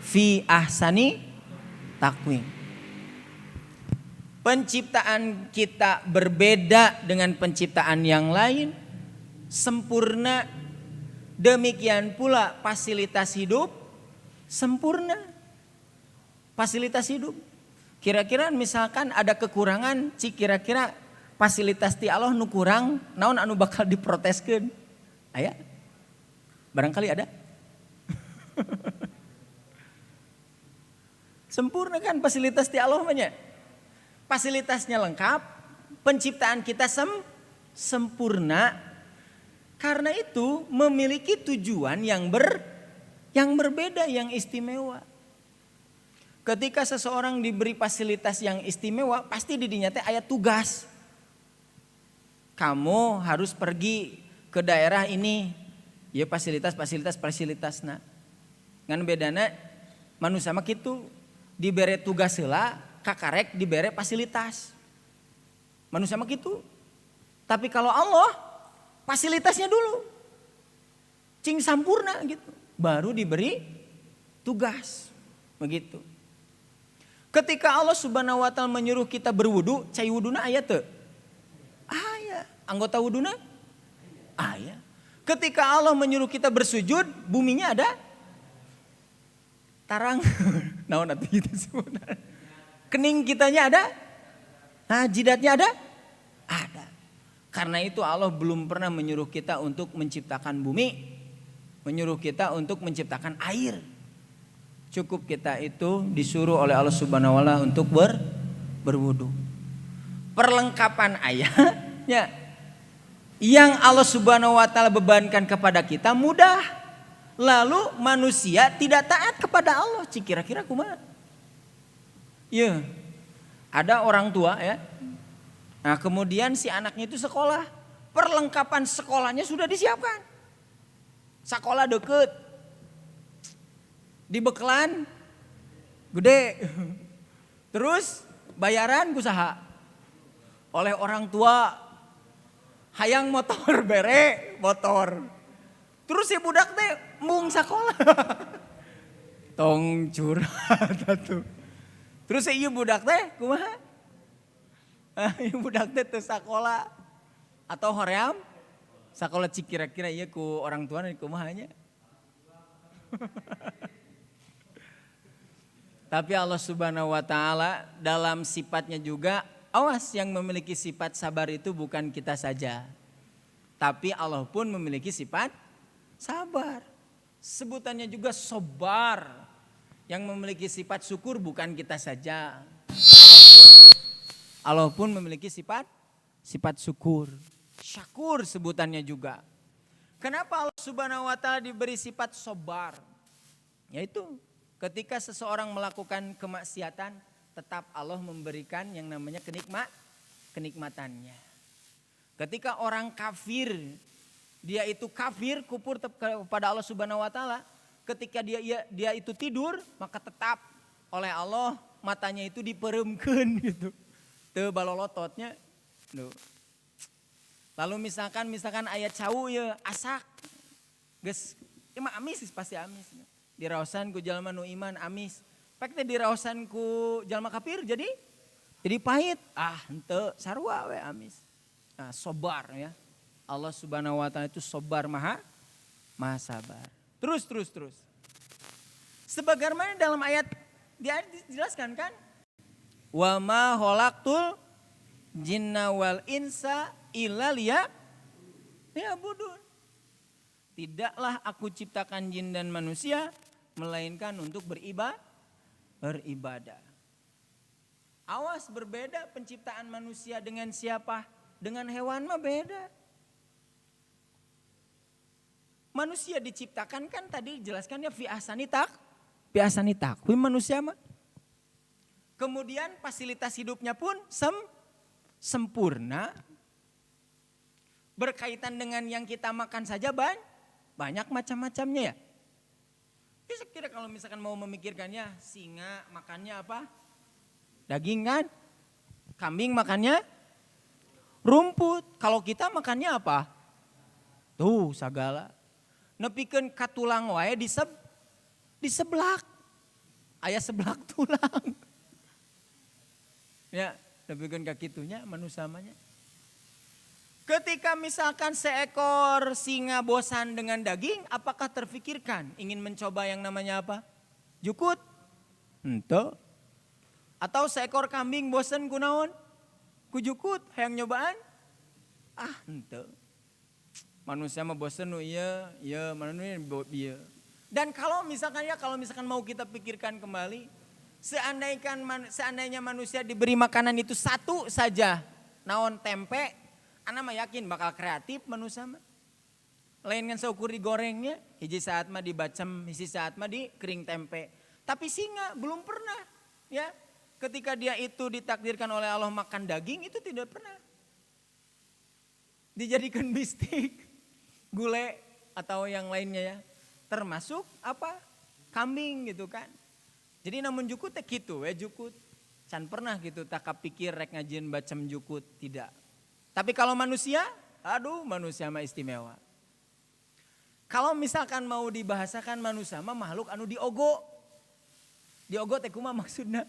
fi ahsani taqwim. Penciptaan kita berbeda dengan penciptaan yang lain, sempurna Demikian pula fasilitas hidup sempurna. Fasilitas hidup. Kira-kira misalkan ada kekurangan, kira-kira fasilitas ti Allah nu kurang, naon anu bakal diproteskeun? Aya? Barangkali ada? Sempurna kan fasilitas ti Allah mah nya. Fasilitasnya lengkap, penciptaan kita sempurna. Karena itu memiliki tujuan yang berbeda, yang istimewa. Ketika seseorang diberi fasilitas yang istimewa, pasti didinya teh aya tugas. Kamu harus pergi ke daerah ini, ya fasilitas. Nah, ngan bedana manusia mah kitu, dibere tugas heula, kakarek dibere fasilitas. Manusia mah kitu. Tapi kalau Allah fasilitasnya dulu, cing sampurna gitu, baru diberi tugas, begitu. Ketika Allah Subhanahu wa taala menyuruh kita berwudu, cai wuduna aya teu? Aya. Anggota wuduna? Aya. Ketika Allah menyuruh kita bersujud, buminya ada? Tarang. Naon atuh gitu sebenarnya. Kening kitanya ada? Nah, jidatnya ada? Ada. Karena itu Allah belum pernah menyuruh kita untuk menciptakan bumi, menyuruh kita untuk menciptakan air. Cukup kita itu disuruh oleh Allah Subhanahu wa taala untuk berwudu. Perlengkapan ayatnya yang Allah Subhanahu wa taala bebankan kepada kita mudah. Lalu manusia tidak taat kepada Allah. Kira-kira kumaha? Ya. Ada orang tua ya. Nah, kemudian si anaknya itu sekolah. Perlengkapan sekolahnya sudah disiapkan. Sekolah deket. Dibekelan gede. Terus bayaran kusaha oleh orang tua. Hayang motor bere motor. Terus si budak teh mung sakola. Tong curhat atuh. Terus si ieu budak teh kumaha? Ieu budak teh teu sakola atau hoream sakola cik kira-kira ieu ku orang tua kumaha nya? Tapi Allah Subhanahu wa taala dalam sifatnya juga, awas, yang memiliki sifat sabar itu bukan kita saja. Tapi Allah pun memiliki sifat sabar. Sebutannya juga sobar. Yang memiliki sifat syukur bukan kita saja. Allah pun memiliki sifat syukur. Syakur sebutannya juga. Kenapa Allah Subhanahu wa taala diberi sifat sobar? Yaitu ketika seseorang melakukan kemaksiatan, tetap Allah memberikan yang namanya kenikmatannya. Ketika orang kafir, dia itu kafir, kufur kepada Allah Subhanahu wa taala, ketika dia itu tidur, maka tetap oleh Allah matanya itu diperemkeun gitu. Teu balolototnya. Lalu misalkan ayat cau ya asak. Geus emang amis pasti amis. Diraosan ku jalma nu iman amis. Pek teh diraosan ku jalma kafir jadi pahit. Ah henteu sarua we amis. Nah, sobar ya. Allah Subhanahu wa taala itu sobar maha sabar. Terus. Sebagaimana dalam ayat dijelaskan kan? Wa ma khalaqtul jinna wal insa illa liya'budun. Tidaklah aku ciptakan jin dan manusia melainkan untuk beribadah. Awas, berbeda penciptaan manusia dengan siapa? Dengan hewan mah beda. Manusia diciptakan kan tadi jelaskannya fi ahsani taqwim manusia mah. Kemudian fasilitas hidupnya pun sempurna. Berkaitan dengan yang kita makan saja banyak macam-macamnya ya. Bisa kira kalau misalkan mau memikirkannya, singa makannya apa? Daging kan? Kambing makannya rumput. Kalau kita makannya apa? Tuh sagala. Nepikeun katulang wae diseblak. Aya seblak tulang. Ya, nepikeun ka kitunya manusia mah nya. Ketika misalkan seekor singa bosan dengan daging, apakah terfikirkan ingin mencoba yang namanya apa? Jukut? Ento. Atau seekor kambing bosan kunaon? Ku jukut, hayang nyobaan? Ento. Manusia mah bosan nu iya, manusia iya. Dan kalau misalkan mau kita pikirkan kembali, seandainya manusia diberi makanan itu satu saja, naon tempe, ana mah yakin bakal kreatif manusia mah. Lain kan seukur digorengnya, hiji saat mah dibacem, hiji saat mah di kering tempe. Tapi singa belum pernah, ya. Ketika dia itu ditakdirkan oleh Allah makan daging, itu tidak pernah dijadikan bistik, gulai atau yang lainnya ya. Termasuk apa? Kambing gitu kan. Jadi namun jukut teh kitu we jukut. Can pernah gitu tak kapikir rek ngajieun bacem jukut, tidak. Tapi kalau manusia, manusia mah istimewa. Kalau misalkan mau dibahasakan manusia mah makhluk anu diogo. Diogo teh kumaha maksudna?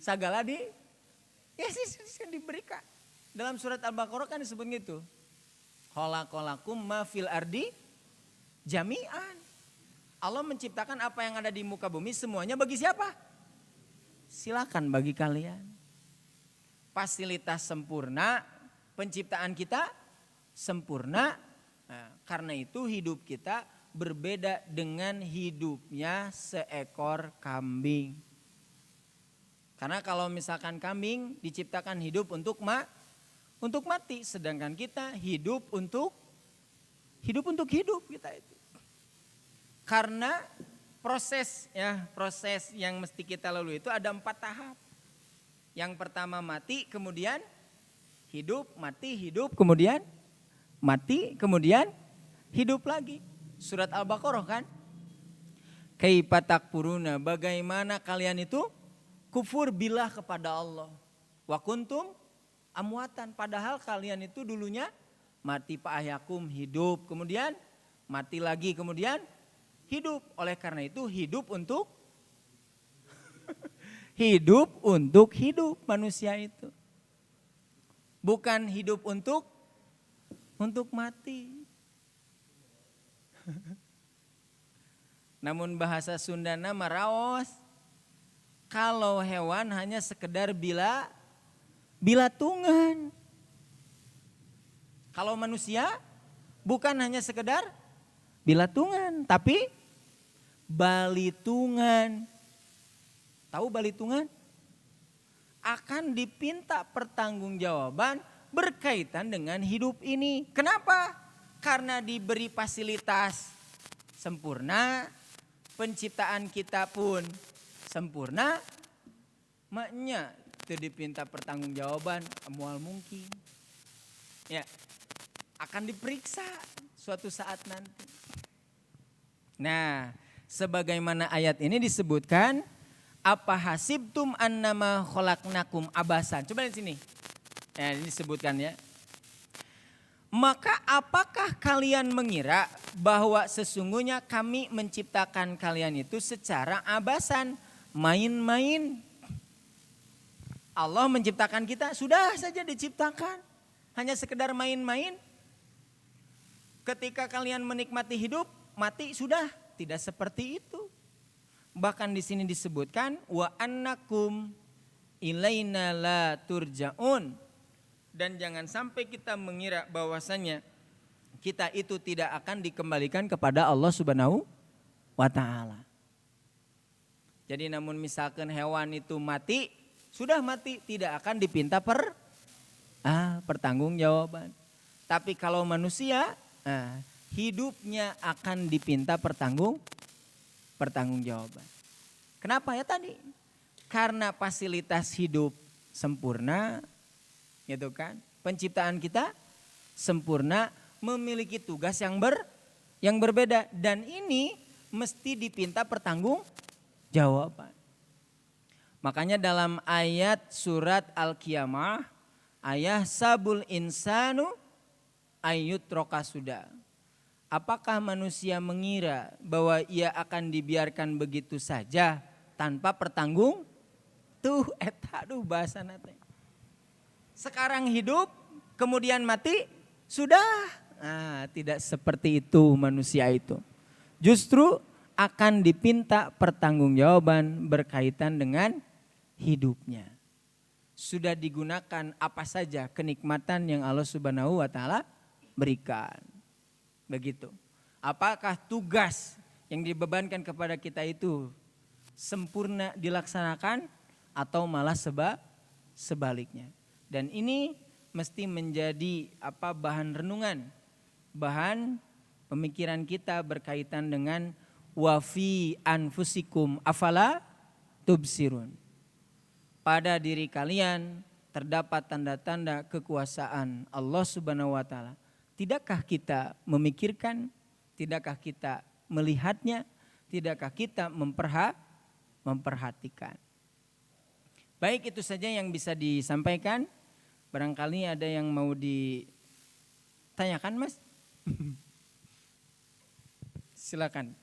Sagala diberikan. Dalam surat Al-Baqarah kan disebut gitu. Khalaqalakum ma fil ardi jami'an. Allah menciptakan apa yang ada di muka bumi semuanya bagi siapa? Silakan bagi kalian. Fasilitas sempurna, penciptaan kita sempurna. Nah, karena itu hidup kita berbeda dengan hidupnya seekor kambing. Karena kalau misalkan kambing diciptakan hidup untuk mati, sedangkan kita hidup untuk hidup kita itu. Karena proses yang mesti kita lalui itu ada 4 tahap. Yang pertama mati, kemudian hidup, mati, hidup, kemudian mati, kemudian hidup lagi. Surat Al-Baqarah kan. Kaifa takfuruna, bagaimana kalian itu kufur billah kepada Allah. Wa kuntum amwatan, padahal kalian itu dulunya mati, fa'ahyakum, hidup, kemudian mati lagi, kemudian hidup. Oleh karena itu hidup untuk hidup manusia itu. Bukan hidup untuk mati. Namun bahasa Sundana maraos, kalau hewan hanya sekedar bilatungan. Kalau manusia bukan hanya sekedar bilatungan, tapi balitungan. Tahu balitungan? Akan dipinta pertanggungjawaban berkaitan dengan hidup ini. Kenapa? Karena diberi fasilitas sempurna, penciptaan kita pun sempurna, maknya itu dipinta pertanggungjawaban mual mungkin. Ya, akan diperiksa suatu saat nanti. Nah, sebagaimana ayat ini disebutkan, apa hasibtum annama khalaqnakum abasan. Coba di sini. Ya, ini disebutkan ya. Maka apakah kalian mengira bahwa sesungguhnya kami menciptakan kalian itu secara abasan, main-main? Allah menciptakan kita sudah saja diciptakan, hanya sekedar main-main. Ketika kalian menikmati hidup, mati sudah, tidak seperti itu. Bahkan di sini disebutkan wa annakum ilaina la turja'un. Dan jangan sampai kita mengira bahwasanya kita itu tidak akan dikembalikan kepada Allah Subhanahu wa taala. Jadi namun misalkan hewan itu mati, sudah mati, tidak akan dipinta pertanggungjawaban. Tapi kalau manusia, hidupnya akan dipinta pertanggungjawaban. Kenapa ya tadi? Karena fasilitas hidup sempurna, gitu kan? Penciptaan kita sempurna, memiliki tugas yang berbeda, dan ini mesti dipinta pertanggungjawaban. Makanya dalam ayat surat Al-Qiyamah, ayah sabul insanu ayyutroka sudah. Apakah manusia mengira bahwa ia akan dibiarkan begitu saja tanpa bahasa nate. Sekarang hidup, kemudian mati, sudah. Nah, tidak seperti itu manusia itu. Justru akan dipinta pertanggungjawaban berkaitan dengan hidupnya. Sudah digunakan apa saja kenikmatan yang Allah Subhanahu wa taala berikan. Begitu. Apakah tugas yang dibebankan kepada kita itu sempurna dilaksanakan atau malah sebaliknya. Dan ini mesti menjadi bahan renungan, bahan pemikiran kita berkaitan dengan wafi anfusikum afala tubsirun. Pada diri kalian terdapat tanda-tanda kekuasaan Allah Subhanahu wa taala. Tidakkah kita memikirkan? Tidakkah kita melihatnya? Tidakkah kita memperhatikan? Baik, itu saja yang bisa disampaikan. Barangkali ada yang mau ditanyakan, Mas? Silakan.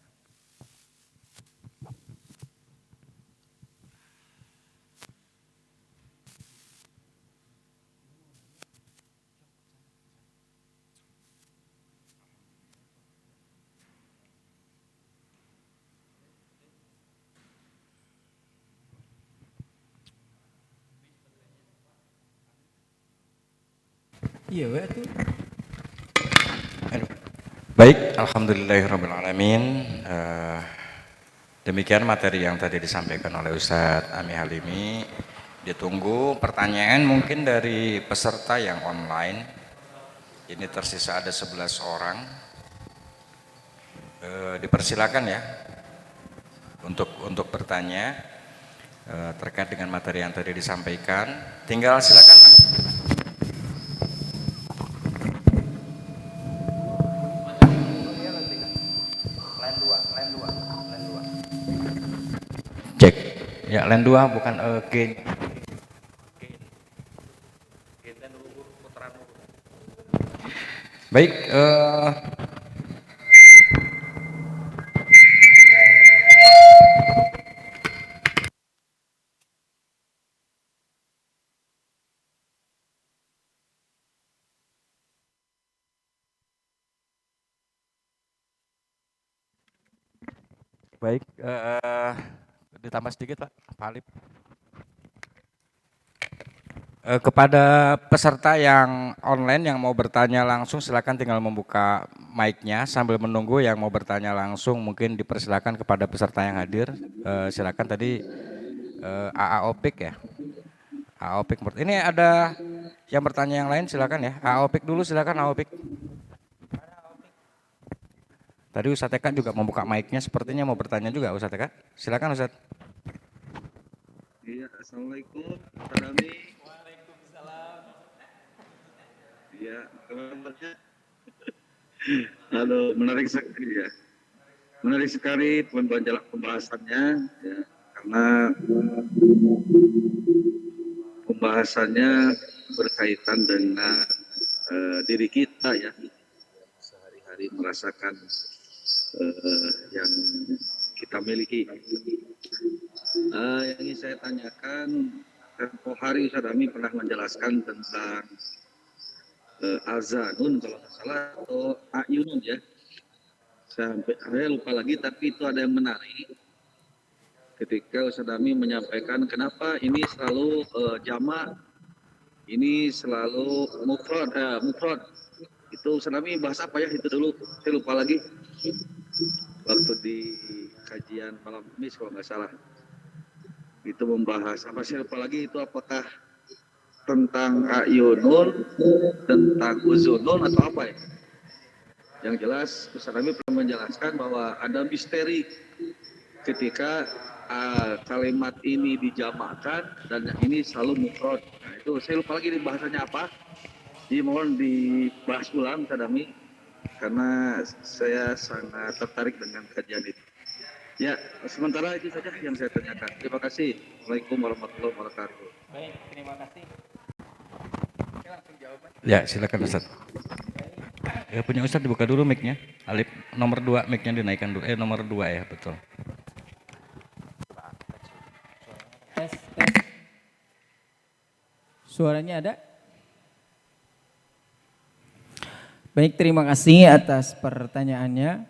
Iya, tuh. Baik, alhamdulillahirrahmanirrahim. Demikian materi yang tadi disampaikan oleh Ustadz Ami Halimi. Ditunggu pertanyaan mungkin dari peserta yang online. Ini tersisa ada 11 orang. Dipersilakan ya untuk bertanya terkait dengan materi yang tadi disampaikan. Tinggal silakan. Cek. Ya, line 2 bukan gain. Baik, baik, ditambah sedikit Pak Alip. Kepada peserta yang online yang mau bertanya langsung silakan tinggal membuka mic-nya sambil menunggu yang mau bertanya langsung mungkin dipersilakan kepada peserta yang hadir. Silakan tadi AA Opik ya. AA Opik. Ini ada yang bertanya yang lain silakan ya. AA Opik dulu silakan AA Opik. Tadi Ustadz Eka juga membuka mic-nya sepertinya mau bertanya juga Ustadz Eka. Silakan Ustadz. Iya, assalamualaikum Pak Dami. Waalaikumsalam. Iya, kabarnya. Halo, menarik sekali ya. Menarik sekali pembahasannya ya, karena pembahasannya berkaitan dengan diri kita ya. Sehari-hari merasakan yang kita miliki. Yang ingin saya tanyakan, tempo hari Ustaz Ami pernah menjelaskan tentang azanun kalau nggak salah atau ayunun ya. Saya lupa lagi, tapi itu ada yang menarik. Ketika Ustaz Ami menyampaikan kenapa ini selalu jamak, ini selalu mufrad. Itu Ustaz Ami bahas apa ya itu dulu? Saya lupa lagi. Waktu di kajian malam Kamis kalau nggak salah. Itu membahas apa sih lupa lagi itu apakah tentang ayunun, tentang uzunun atau apa ya? Yang jelas Ustaz Ami pernah menjelaskan bahwa ada misteri ketika kalimat ini dijamakkan dan yang ini selalu mufrad. Nah, itu saya lupa lagi bahasanya apa. Jadi mohon dibahas ulang Ustaz Ami karena saya sangat tertarik dengan kajian itu. Ya, sementara itu saja yang saya tanyakan. Terima kasih. Assalamualaikum warahmatullahi wabarakatuh. Baik, terima kasih. Oke, langsung jawab. Ya, silakan Ustaz. Ya, punya Ustaz dibuka dulu mic-nya. Alif nomor 2 mic-nya dinaikkan dulu. Nomor 2 ya, betul. Tes. Suaranya ada? Baik, terima kasih atas pertanyaannya.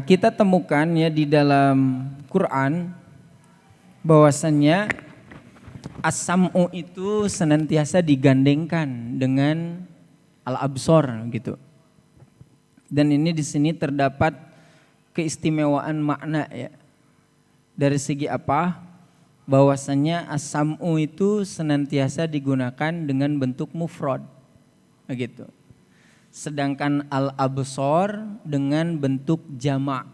Kita temukan ya di dalam Quran bahwasannya as-sam'u itu senantiasa digandengkan dengan al-absor gitu. Dan ini di sini terdapat keistimewaan makna ya. Dari segi apa? Bahwasannya as-sam'u itu senantiasa digunakan dengan bentuk mufrad. Begitu. Sedangkan al-absor dengan bentuk jama'.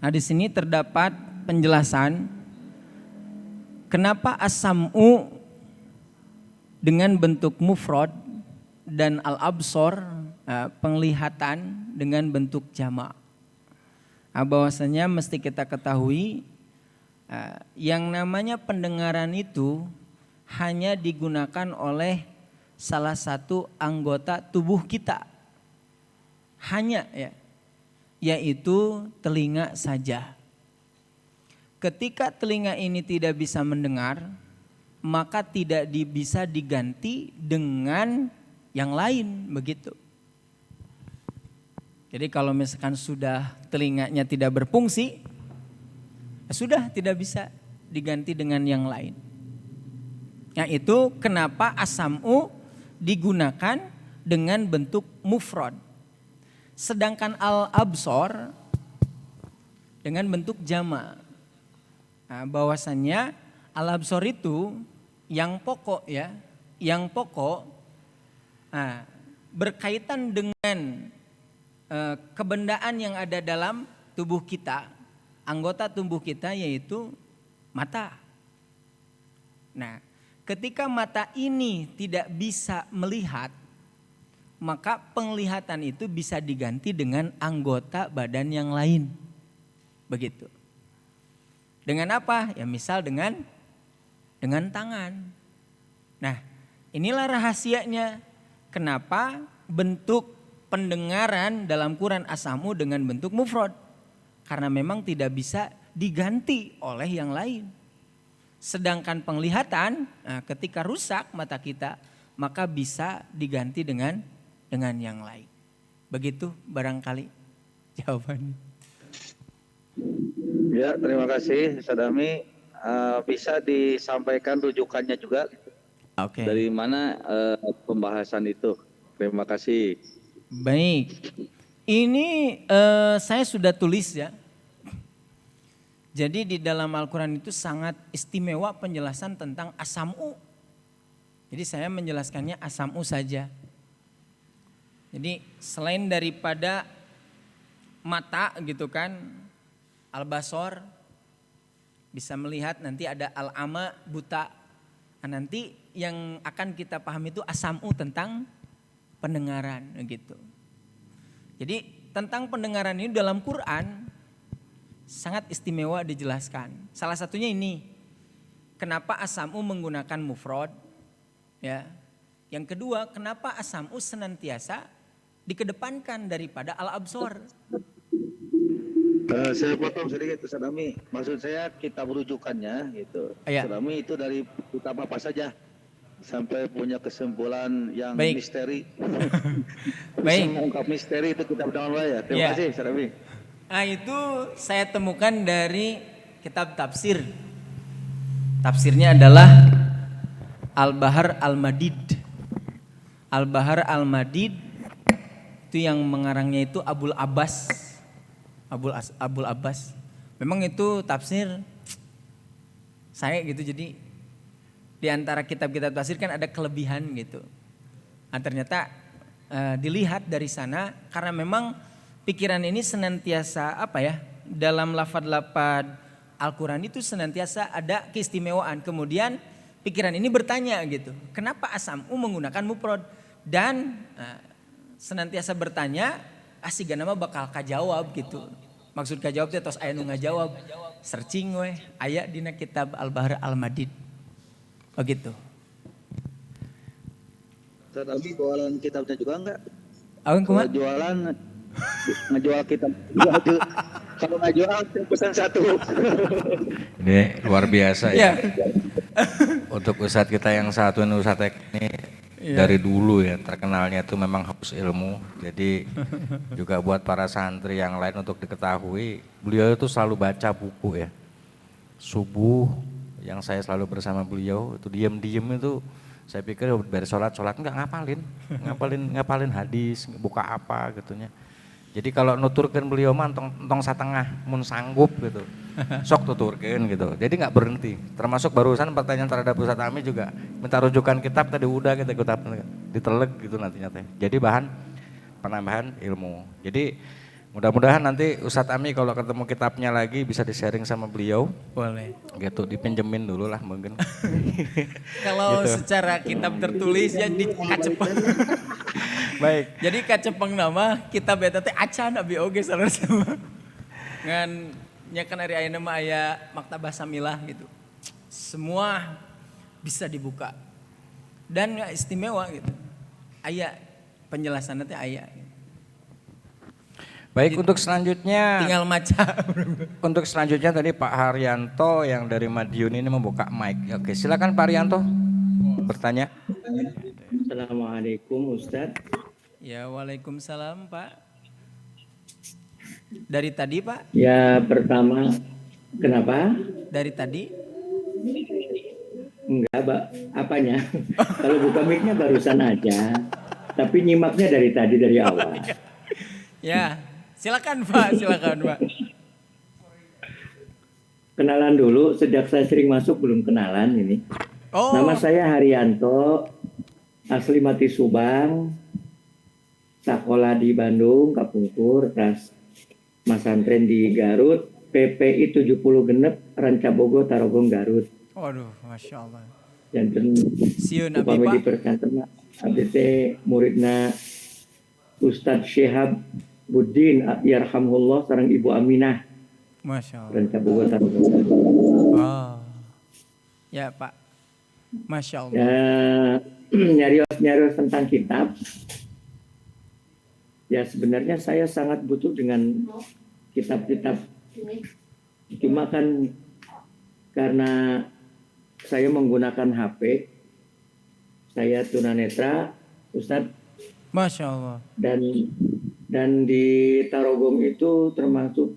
Nah, di sini terdapat penjelasan kenapa as-sam'u dengan bentuk mufrad dan al-absor penglihatan dengan bentuk jama'. Bahwasanya mesti kita ketahui yang namanya pendengaran itu hanya digunakan oleh salah satu anggota tubuh kita. Hanya ya, yaitu telinga saja. Ketika telinga ini tidak bisa mendengar, maka tidak bisa diganti dengan yang lain, begitu. Jadi kalau misalkan sudah telinganya tidak berfungsi, sudah tidak bisa diganti dengan yang lain. Nah, itu kenapa as-sam'u digunakan dengan bentuk mufrad. Sedangkan al-absor dengan bentuk jama'. Nah, bahwasannya al-absor itu yang pokok ya, yang pokok berkaitan dengan kebendaan yang ada dalam tubuh kita, anggota tubuh kita yaitu mata. Nah, ketika mata ini tidak bisa melihat, maka penglihatan itu bisa diganti dengan anggota badan yang lain. Begitu. Dengan apa? Ya misal dengan tangan. Nah, inilah rahasianya. Kenapa bentuk pendengaran dalam Quran as-sam'u dengan bentuk mufrad? Karena memang tidak bisa diganti oleh yang lain. Sedangkan penglihatan, ketika rusak mata kita, maka bisa diganti dengan yang lain. Begitu barangkali jawabannya. Ya, terima kasih Sadami. Bisa disampaikan rujukannya juga. Oke. Dari mana pembahasan itu? Terima kasih. Baik. Ini saya sudah tulis ya. Jadi di dalam Al-Quran itu sangat istimewa penjelasan tentang as-sam'u. Jadi saya menjelaskannya as-sam'u saja. Jadi selain daripada mata gitu kan, al-basor bisa melihat, nanti ada al-ama buta. Nah, nanti yang akan kita pahami itu as-sam'u tentang pendengaran gitu. Jadi tentang pendengaran ini dalam Quran sangat istimewa dijelaskan. Salah satunya ini, kenapa as-sam'u menggunakan mufrad, ya. Yang kedua, kenapa as-sam'u senantiasa dikedepankan daripada al-absor. Saya potong sedikit Sadami. Maksud saya kitab rujukannya gitu. Ya. Sadami itu dari kitab apa saja sampai punya kesimpulan yang Baik. misteri. Baik. Mengungkap misteri itu kitab dalam ya. Terima Ya. kasih Sadami. Nah, itu saya temukan dari kitab tafsir. Tafsirnya adalah Al-Bahar Al-Madid. Al-Bahar Al-Madid itu yang mengarangnya itu Abul Abbas. Abul Abbas. Memang itu tafsir saya gitu, jadi di antara kitab-kitab tafsir kan ada kelebihan gitu. Nah, ternyata dilihat dari sana karena memang pikiran ini senantiasa dalam lafad-lafad Al-Quran itu senantiasa ada keistimewaan. Kemudian pikiran ini bertanya gitu, kenapa as-sam'u menggunakan mufrad? Dan senantiasa bertanya, asiga nama bakal kajawab gitu. Maksud kajawab itu tos aya nu ngajawab. Searching weh aya dina kitab Al-Bahar Al-Madid. Begitu. Sadami jualan kitabnya juga enggak? Awen kumaha? Jualan ngejual kitab. Kalau nggak jual pesan satu. Ini luar biasa Ya. ya. Untuk Ustadz kita yang satu ini Ustadz ini Dari dulu ya terkenalnya itu memang haus ilmu. Jadi juga buat para santri yang lain untuk diketahui, beliau itu selalu baca buku ya. Subuh yang saya selalu bersama beliau itu diem-diem itu saya pikir dari sholat enggak ngapalin hadis, buka apa gitunya. Jadi kalau nuturkan beliau mah entong setengah mun sanggup gitu. Sok tuturkan gitu. Jadi nggak berhenti. Termasuk barusan pertanyaan terhadap Ustadz Ami juga minta rujukan kitab tadi udah kita kitab diteleg gitu nantinya teh. Jadi bahan penambahan ilmu. Jadi mudah-mudahan nanti Ustadz Ami kalau ketemu kitabnya lagi bisa di-sharing sama beliau. Boleh. Gitu dipinjemin dulu lah mungkin. Kalau Gitu. secara kitab tertulis ya di kacepeng. Baik. Jadi kacepeng nama kitab eta teh acan abi oge sama. Ngan nya kan ari ayeuna mah aya maktabah samilah gitu. Semua bisa dibuka. Dan nggak istimewa gitu. Aya penjelasannya teh aya. Baik untuk selanjutnya. Tinggal maca. Untuk selanjutnya tadi Pak Haryanto yang dari Madiun ini membuka mic. Oke, silakan Pak Haryanto bertanya. Assalamualaikum Ustadz. Ya, waalaikumsalam Pak. Dari tadi Pak? Ya pertama, kenapa? Dari tadi? Enggak, Pak. Apanya? Kalau buka mic-nya barusan aja. Tapi nyimaknya dari tadi, dari awal. Ya, silakan Pak, silakan Pak. Kenalan dulu, sejak saya sering masuk belum kenalan ini. Oh. Nama saya Haryanto, asli Mati Subang, sekolah di Bandung, Kapungkur, ras masantren di Garut, PPI 70 genep, Rancabogo, Tarogong, Garut. Waduh, Masya Allah. Janten Siun abi upami Pak. diperkanten abdi teh muridna Ustadz Syihab Buddin yarhamullah sareng Ibu Aminah Masya Allah. Rancabogo Tarogong. Oh. Ya Pak. Masya Allah. Ya, nyarios tentang kitab. Ya sebenarnya saya sangat butuh dengan kitab-kitab. Cuma kan karena saya menggunakan HP, saya tunanetra, Ustadz, Masya Allah. dan di Tarogong itu termasuk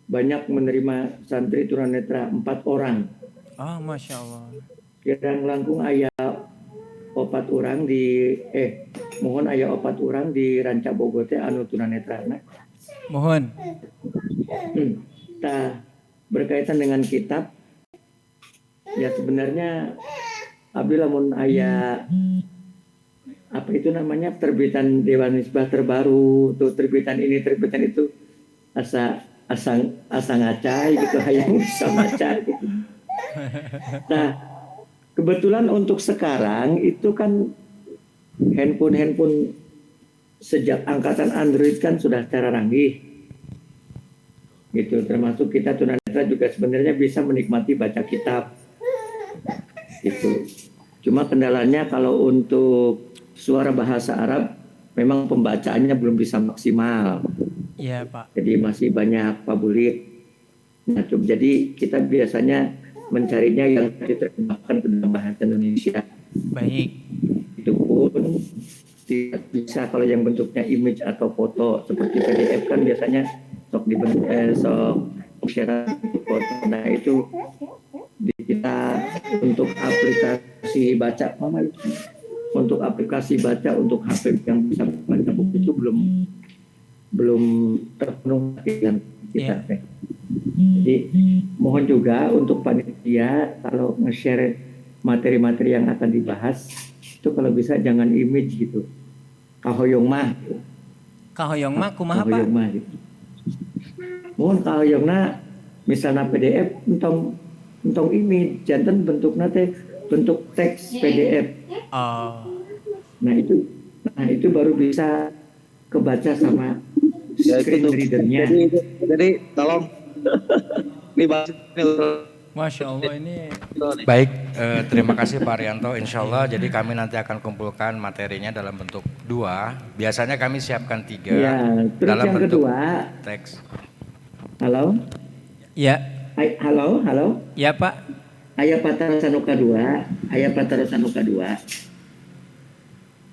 banyak menerima santri tunanetra 4 orang. Ah, Masya Allah. Kirang langkung aya 4 orang mohon aya 4 orang di Rancabogo teh anu tunanetrana. Mohon. Tah berkaitan dengan kitab, ya sebenarnya abdi lamun aya apa itu namanya terbitan Dewan Misbah terbaru, tuh terbitan ini terbitan itu asa ngacai gitu hayang bisa maca gitu. Nah, kebetulan untuk sekarang itu kan handphone sejak angkatan Android kan sudah secara ranggih. Gitu, termasuk kita tunanetra juga sebenarnya bisa menikmati baca kitab. Gitu. Cuma kendalanya kalau untuk suara bahasa Arab memang pembacaannya belum bisa maksimal. Iya Pak. Jadi masih banyak pabulit. Nah, jadi kita biasanya mencarinya yang diterjemahkan ke dalam bahasa Indonesia. Baik. Itu pun tidak bisa kalau yang bentuknya image atau foto seperti PDF kan biasanya sok dibentuk share foto. Nah itu kita untuk aplikasi baca untuk aplikasi baca untuk HP yang bisa baca buku itu belum terpenuhi dengan kita. Yeah. Jadi mohon juga untuk panitia kalau nge-share materi-materi yang akan dibahas itu kalau bisa jangan image gitu. Kahoyong mah. Kahoyong mah kumaha Pak? Kahoyong mah gitu. Mohon kahoyongna misalnya PDF entong image jantan bentuknya teh bentuk teks PDF. Oh. Nah itu baru bisa kebaca sama screen readernya. Jadi tolong ini bahas Masya Allah ini. Baik, terima kasih Pak Haryanto. Insya Allah jadi kami nanti akan kumpulkan materinya dalam bentuk 2. Biasanya kami siapkan 3 Ya, terus dalam yang bentuk kedua, teks. halo, Ya. halo. Ya Pak. Aya Patarasanuka 2, aya Patarasanuka 2.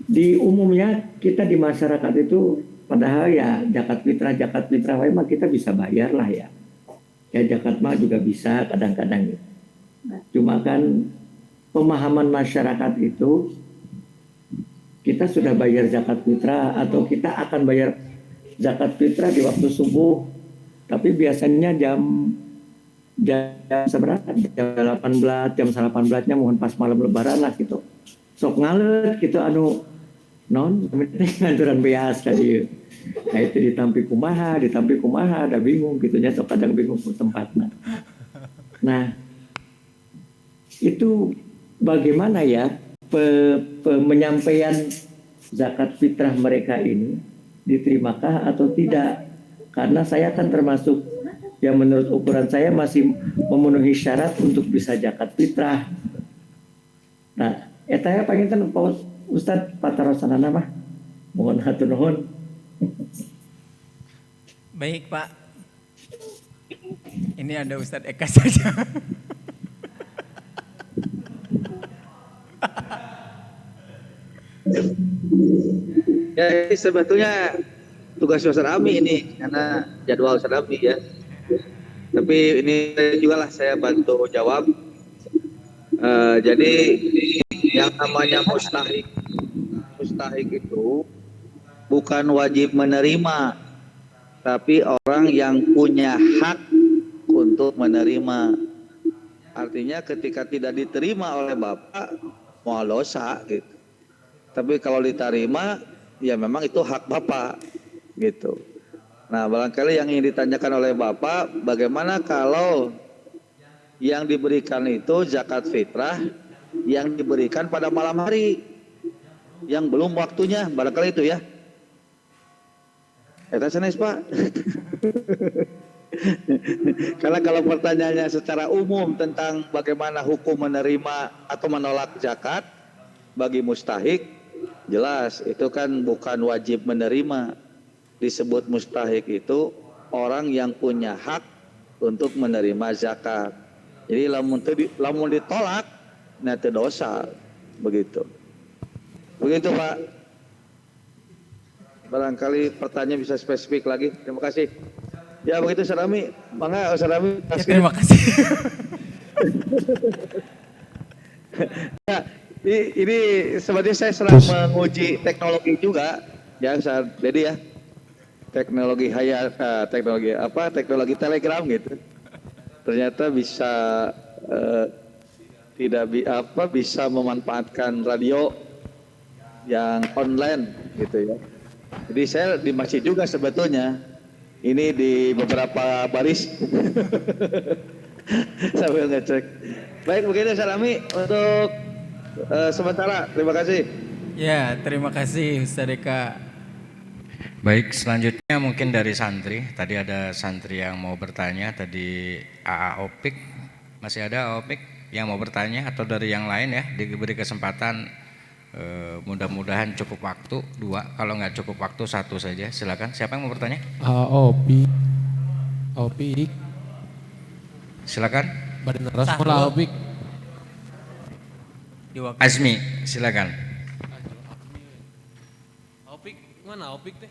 Di umumnya kita di masyarakat itu padahal ya zakat fitrah memang kita bisa bayar lah ya. Ya zakat mah juga bisa kadang-kadang. Cuma kan pemahaman masyarakat itu kita sudah bayar zakat fitrah atau kita akan bayar zakat fitrah di waktu subuh, tapi biasanya jam seberapa? Jam 18, jam 18-nya mohon pas malam lebaran lah gitu. Sok ngalet gitu anu non nganturan beas tadi. Nah itu ditampi kumaha, ada bingung gitunya sok kadang bingung ke tempatnya. Nah, itu bagaimana ya penyampaian zakat fitrah mereka ini diterimakah atau tidak? Karena saya kan termasuk yang menurut ukuran saya masih memenuhi syarat untuk bisa zakat fitrah. Nah, saya pengen kan Pak Ustadz Patarosanana mah mohon hatur nuhun. Baik Pak, ini ada Ustadz Eka saja. Ya, ini sebetulnya tugas Ustaz Ami ini karena jadwal Ustaz Ami ya. Tapi ini juga lah saya bantu jawab. Jadi yang namanya mustahik itu bukan wajib menerima, tapi orang yang punya hak untuk menerima. Artinya ketika tidak diterima oleh bapak, mau dosa gitu. Tapi kalau diterima, ya memang itu hak bapak gitu. Nah, barangkali yang ingin ditanyakan oleh bapak, bagaimana kalau yang diberikan itu zakat fitrah yang diberikan pada malam hari, yang belum waktunya, barangkali itu ya. Sanes Pak. Karena kalau pertanyaannya secara umum tentang bagaimana hukum menerima atau menolak zakat bagi mustahik, jelas itu kan bukan wajib menerima. Disebut mustahik itu orang yang punya hak untuk menerima zakat. Jadi lamun ditolak nanti dosa, begitu Pak. Barangkali pertanyaan bisa spesifik lagi. Terima kasih. Ya begitu Sarami, mangga Sarami. Ya, terima kasih. Ya, ini sebenarnya saya sedang menguji teknologi juga, ya jadi ya teknologi teknologi Telegram gitu. Ternyata bisa bisa memanfaatkan radio yang online gitu ya. Jadi saya di masjid juga sebetulnya. Ini di beberapa baris sambil ngecek. Baik begitu Sarami untuk sementara. Terima kasih. Ya, terima kasih Ustaz Eka. Baik, selanjutnya mungkin dari santri. Tadi ada santri yang mau bertanya, tadi AA Opik. Masih ada AA Opik yang mau bertanya atau dari yang lain ya, diberi kesempatan. Mudah-mudahan cukup waktu 2, kalau nggak cukup waktu 1 saja. Silakan, siapa yang mau bertanya? Opik. Silakan. Badan Ras Mula Opik. Azmi, silakan. Opik mana Opik teh?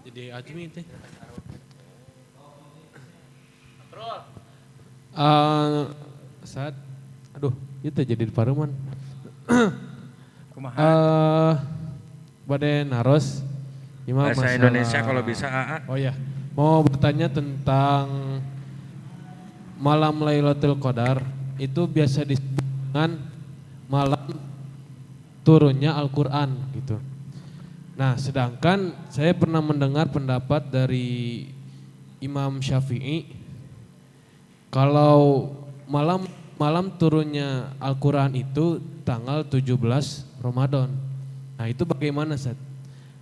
Jadi Azmi teh. Saat aduh, itu jadi paruman. Badan Naros Bahasa Indonesia kalau bisa AA. Oh ya, mau bertanya tentang malam Lailatul Qadar. Itu biasa disebut dengan malam turunnya Al-Quran gitu. Nah, sedangkan saya pernah mendengar pendapat dari Imam Syafi'i kalau malam turunnya Al-Quran itu tanggal 17 Ramadan. Nah, itu bagaimana, Ustaz?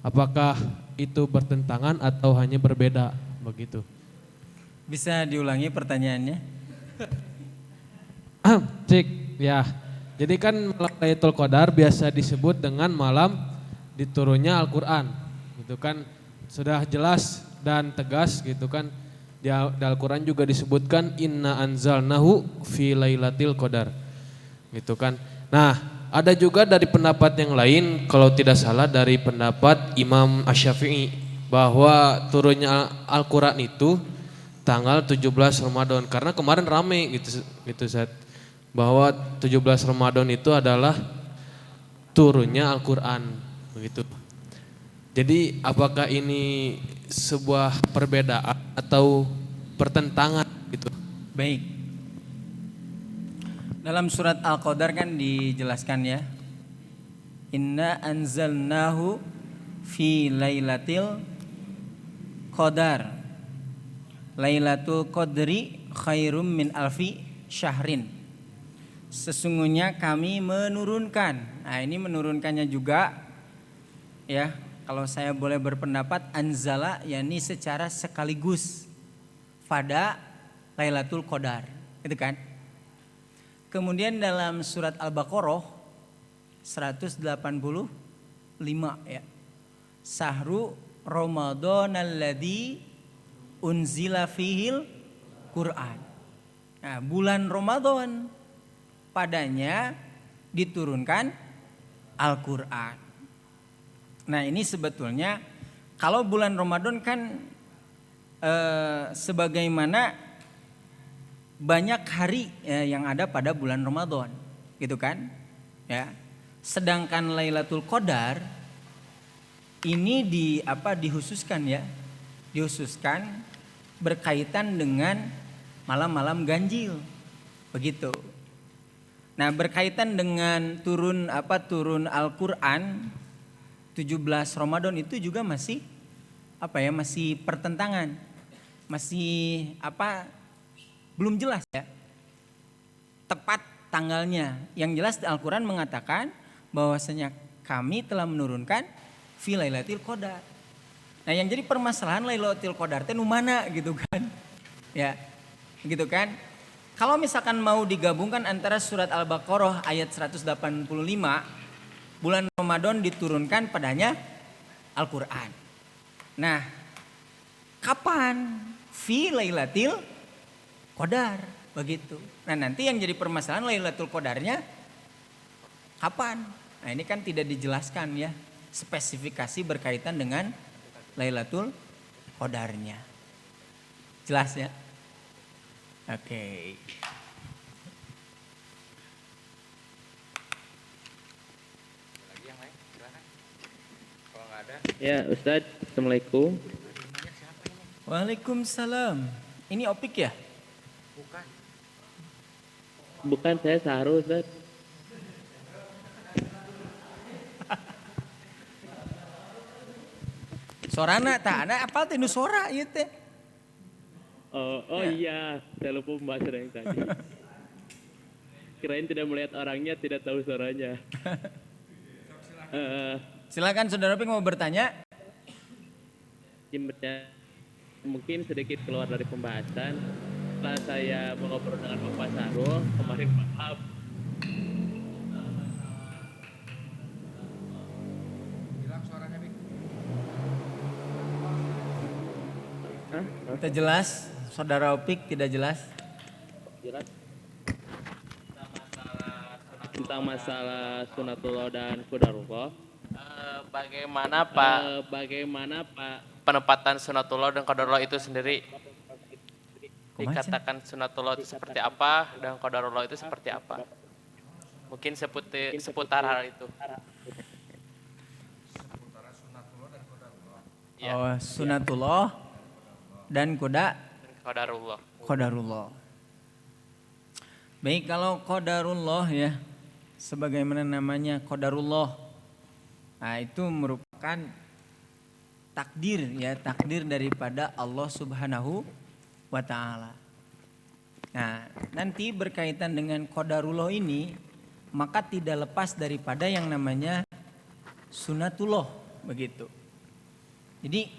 Apakah itu bertentangan atau hanya berbeda begitu? Bisa diulangi pertanyaannya? Cik, ya. Jadi kan malam Lailatul Qadar biasa disebut dengan malam diturunnya Al-Quran. Gitu kan sudah jelas dan tegas gitu kan. Di Al-Quran juga disebutkan inna anzalnahu fi lailatul qadar. Gitu kan. Nah, ada juga dari pendapat yang lain, kalau tidak salah dari pendapat Imam Asy-Syafi'i, bahwa turunnya Al-Quran itu tanggal 17 Ramadan. Karena kemarin rame gitu Ustaz, bahwa 17 Ramadan itu adalah turunnya Al-Quran begitu. Jadi apakah ini sebuah perbedaan atau pertentangan gitu? Baik. Dalam surat Al-Qadar kan dijelaskan ya. Inna anzalnahu fi lailatul qadar. Lailatul qadri khairum min alfi syahrin. Sesungguhnya kami menurunkan. Nah, ini menurunkannya juga ya, kalau saya boleh berpendapat anzala yakni secara sekaligus pada Lailatul Qadar, gitu kan? Kemudian dalam surat Al-Baqarah 185 ya. Sahru Ramadhanalladzi unzila fihil Qur'an. Nah, bulan Ramadan padanya diturunkan Al-Qur'an. Nah, ini sebetulnya kalau bulan Ramadan kan sebagaimana banyak hari yang ada pada bulan Ramadan, gitu kan? Ya. Sedangkan Lailatul Qadar ini dihususkan ya, dihususkan berkaitan dengan malam-malam ganjil, begitu. Nah, berkaitan dengan turun Al-Qur'an 17 Ramadan itu juga masih masih pertentangan, masih belum jelas ya tepat tanggalnya. Yang jelas Al-Quran mengatakan bahwasanya kami telah menurunkan fi Lailatul Qadar. Nah, yang jadi permasalahan Lailatul Qadar teh nu mana gitu kan? Ya, gitu kan? Kalau misalkan mau digabungkan antara surat Al-Baqarah ayat 185, bulan Ramadan diturunkan padanya Al-Quran. Nah, kapan fi Lailatul Qadar begitu. Nah, nanti yang jadi permasalahan Lailatul Qadarnya kapan? Nah, ini kan tidak dijelaskan ya spesifikasi berkaitan dengan Lailatul Qadarnya. Jelas ya? Oke. Ya Ustadz, Assalamualaikum. Waalaikumsalam. Ini Opik ya? Bukan, saya Sahru Ustadz. Sorana tak ada apa teh nu sora ieu teh. Oh iya, saya lupa membahas yang tadi. Kirain tidak melihat orangnya, tidak tahu suaranya. Silakan Saudara Opik mau bertanya. Mungkin sedikit keluar dari pembahasan. Setelah saya mengobrol dengan Bapak Sarul kemarin malam, Tidak jelas, Saudara Opik tidak jelas. tentang masalah sunatullah dan qadarullah. Bagaimana Pak Bagaimana Pak penempatan sunatullah dan qadarullah itu sendiri? Dikatakan sunatullah itu seperti apa dan qadarullah itu seperti apa? Mungkin seputar hal itu. Ya, Oh, sunatullah dan qadarullah. qadarullah. Baik, kalau qadarullah ya, sebagaimana namanya qadarullah. Nah, itu merupakan takdir ya, takdir daripada Allah Subhanahu wa ta'ala. Nah, nanti berkaitan dengan qadarullah ini, maka tidak lepas daripada yang namanya sunatullah, begitu. Jadi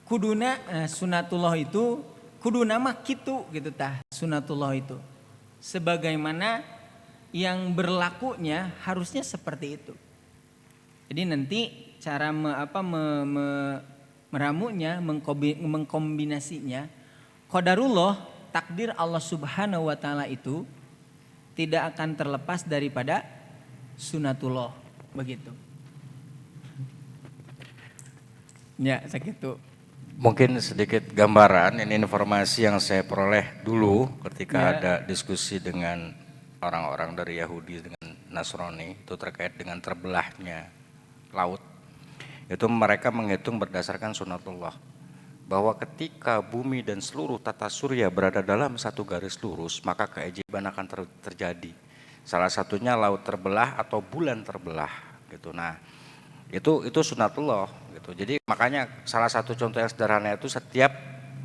kuduna sunatullah itu kuduna mah kitu gitu tah, sunatullah itu. Sebagaimana yang berlakunya harusnya seperti itu. Jadi nanti cara meramunya, mengkombinasinya, qadarullah, takdir Allah Subhanahu wa ta'ala itu tidak akan terlepas daripada sunatullah begitu. Ya, segitu. Mungkin sedikit gambaran, ini informasi yang saya peroleh dulu ketika ada diskusi dengan orang-orang dari Yahudi dengan Nasrani, itu terkait dengan terbelahnya laut. Itu mereka menghitung berdasarkan sunatullah, bahwa ketika bumi dan seluruh tata surya berada dalam satu garis lurus, maka keajaiban akan terjadi. Salah satunya laut terbelah atau bulan terbelah gitu. Nah, itu sunatullah gitu. Jadi makanya salah satu contoh yang sederhana itu setiap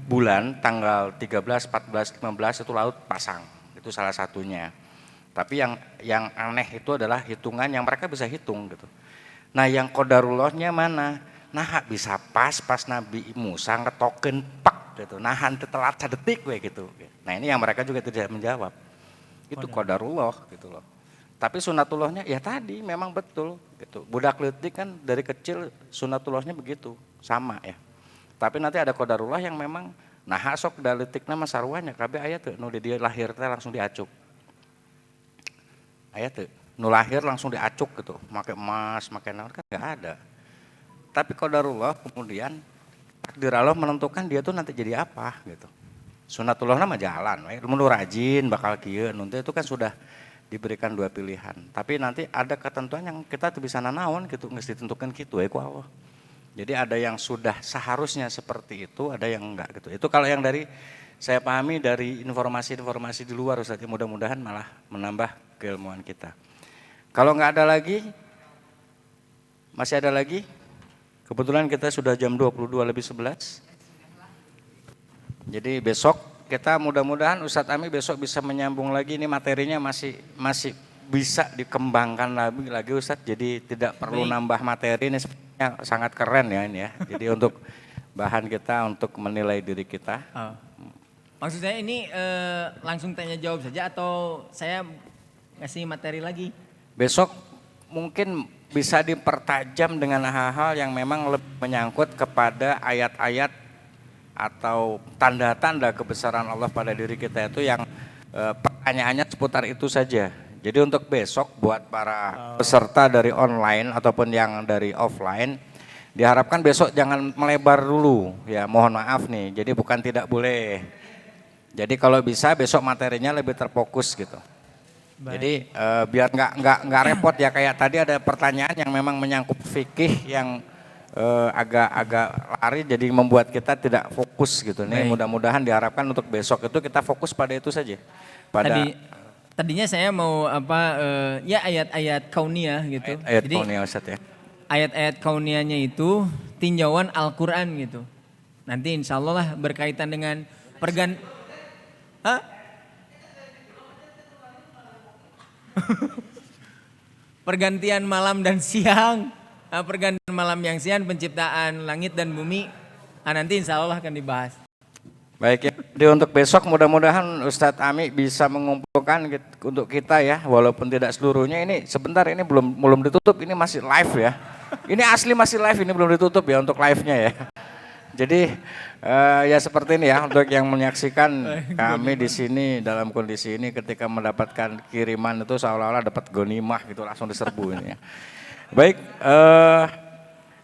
bulan tanggal 13, 14, 15 itu laut pasang. Itu salah satunya. Tapi yang aneh itu adalah hitungan yang mereka bisa hitung gitu. Nah, yang qadarullahnya mana? Nah, bisa pas Nabi Musa ngetoken pak gitu. Nah, hantu telat sadetik we gitu. Nah, ini yang mereka juga tidak menjawab. Itu qadarullah gitu loh. Tapi sunatullahnya ya tadi memang betul gitu. Budak leutik kan dari kecil sunatullahnya begitu, sama ya. Tapi nanti ada qadarullah yang memang nah sok da leutikna mah sarwanya kabeh aya teu nu dia lahir teh langsung diacuk. Aya teu nu lahir langsung diacuk gitu, make emas, make naon kan enggak ada. Tapi qadarullah kemudian takdir Allah menentukan dia tuh nanti jadi apa gitu. Sunatullahna mah jalan we, mun rajin bakal kieu nu itu kan sudah diberikan dua pilihan. Tapi nanti ada ketentuan yang kita tuh bisa nanaon gitu, nggak ditentukan gitu ya ku Allah. Jadi ada yang sudah seharusnya seperti itu, ada yang enggak gitu. Itu kalau yang dari saya pahami dari informasi-informasi di luar Ustaz, mudah-mudahan malah menambah keilmuan kita. Kalau nggak ada lagi, masih ada lagi? Kebetulan kita sudah jam 22:11. Jadi besok kita mudah-mudahan Ustadz Ami besok bisa menyambung lagi, ini materinya masih bisa dikembangkan lagi Ustadz, jadi tidak perlu nambah materi, ini sebenarnya sangat keren ya ini ya. Jadi untuk bahan kita untuk menilai diri kita. Oh. Maksud saya ini langsung tanya jawab saja atau saya ngasih materi lagi? Besok mungkin bisa dipertajam dengan hal-hal yang memang lebih menyangkut kepada ayat-ayat atau tanda-tanda kebesaran Allah pada diri kita itu yang pertanyaannya seputar itu saja. Jadi untuk besok buat para peserta dari online ataupun yang dari offline, diharapkan besok jangan melebar dulu ya, mohon maaf nih. Jadi bukan tidak boleh. Jadi kalau bisa besok materinya lebih terfokus gitu. Baik. Jadi biar nggak repot ya, kayak tadi ada pertanyaan yang memang menyangkut fikih yang agak lari, jadi membuat kita tidak fokus gitu. Nih mudah-mudahan diharapkan untuk besok itu kita fokus pada itu saja. Tadinya saya mau ya ayat-ayat kauniyah gitu. Ayat kauniyah Ustaz ya. Ayat-ayat kauniyahnya itu tinjauan Al-Quran gitu. Nanti insya Allah lah berkaitan dengan pergantian malam dan siang. Pergantian malam yang siang, penciptaan langit dan bumi, nanti insya Allah akan dibahas. Baik ya, jadi untuk besok mudah-mudahan Ustadz Ami bisa mengumpulkan untuk kita ya, walaupun tidak seluruhnya. Ini sebentar, ini belum ditutup, ini masih live ya. Ini asli masih live, ini belum ditutup ya untuk live-nya ya. Jadi ya seperti ini ya, untuk yang menyaksikan kami di sini dalam kondisi ini ketika mendapatkan kiriman itu seolah-olah dapat ghanimah gitu, langsung diserbu ini ya. Baik,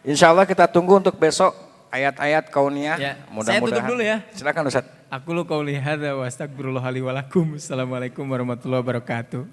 insya Allah kita tunggu untuk besok ayat-ayat kauniyah. Ya, mudah-mudahan. Saya tutup dulu ya. Silakan Ustaz. Aku lu qauli hadza wa astagfirullah li wa lakum. Assalamualaikum warahmatullahi wabarakatuh.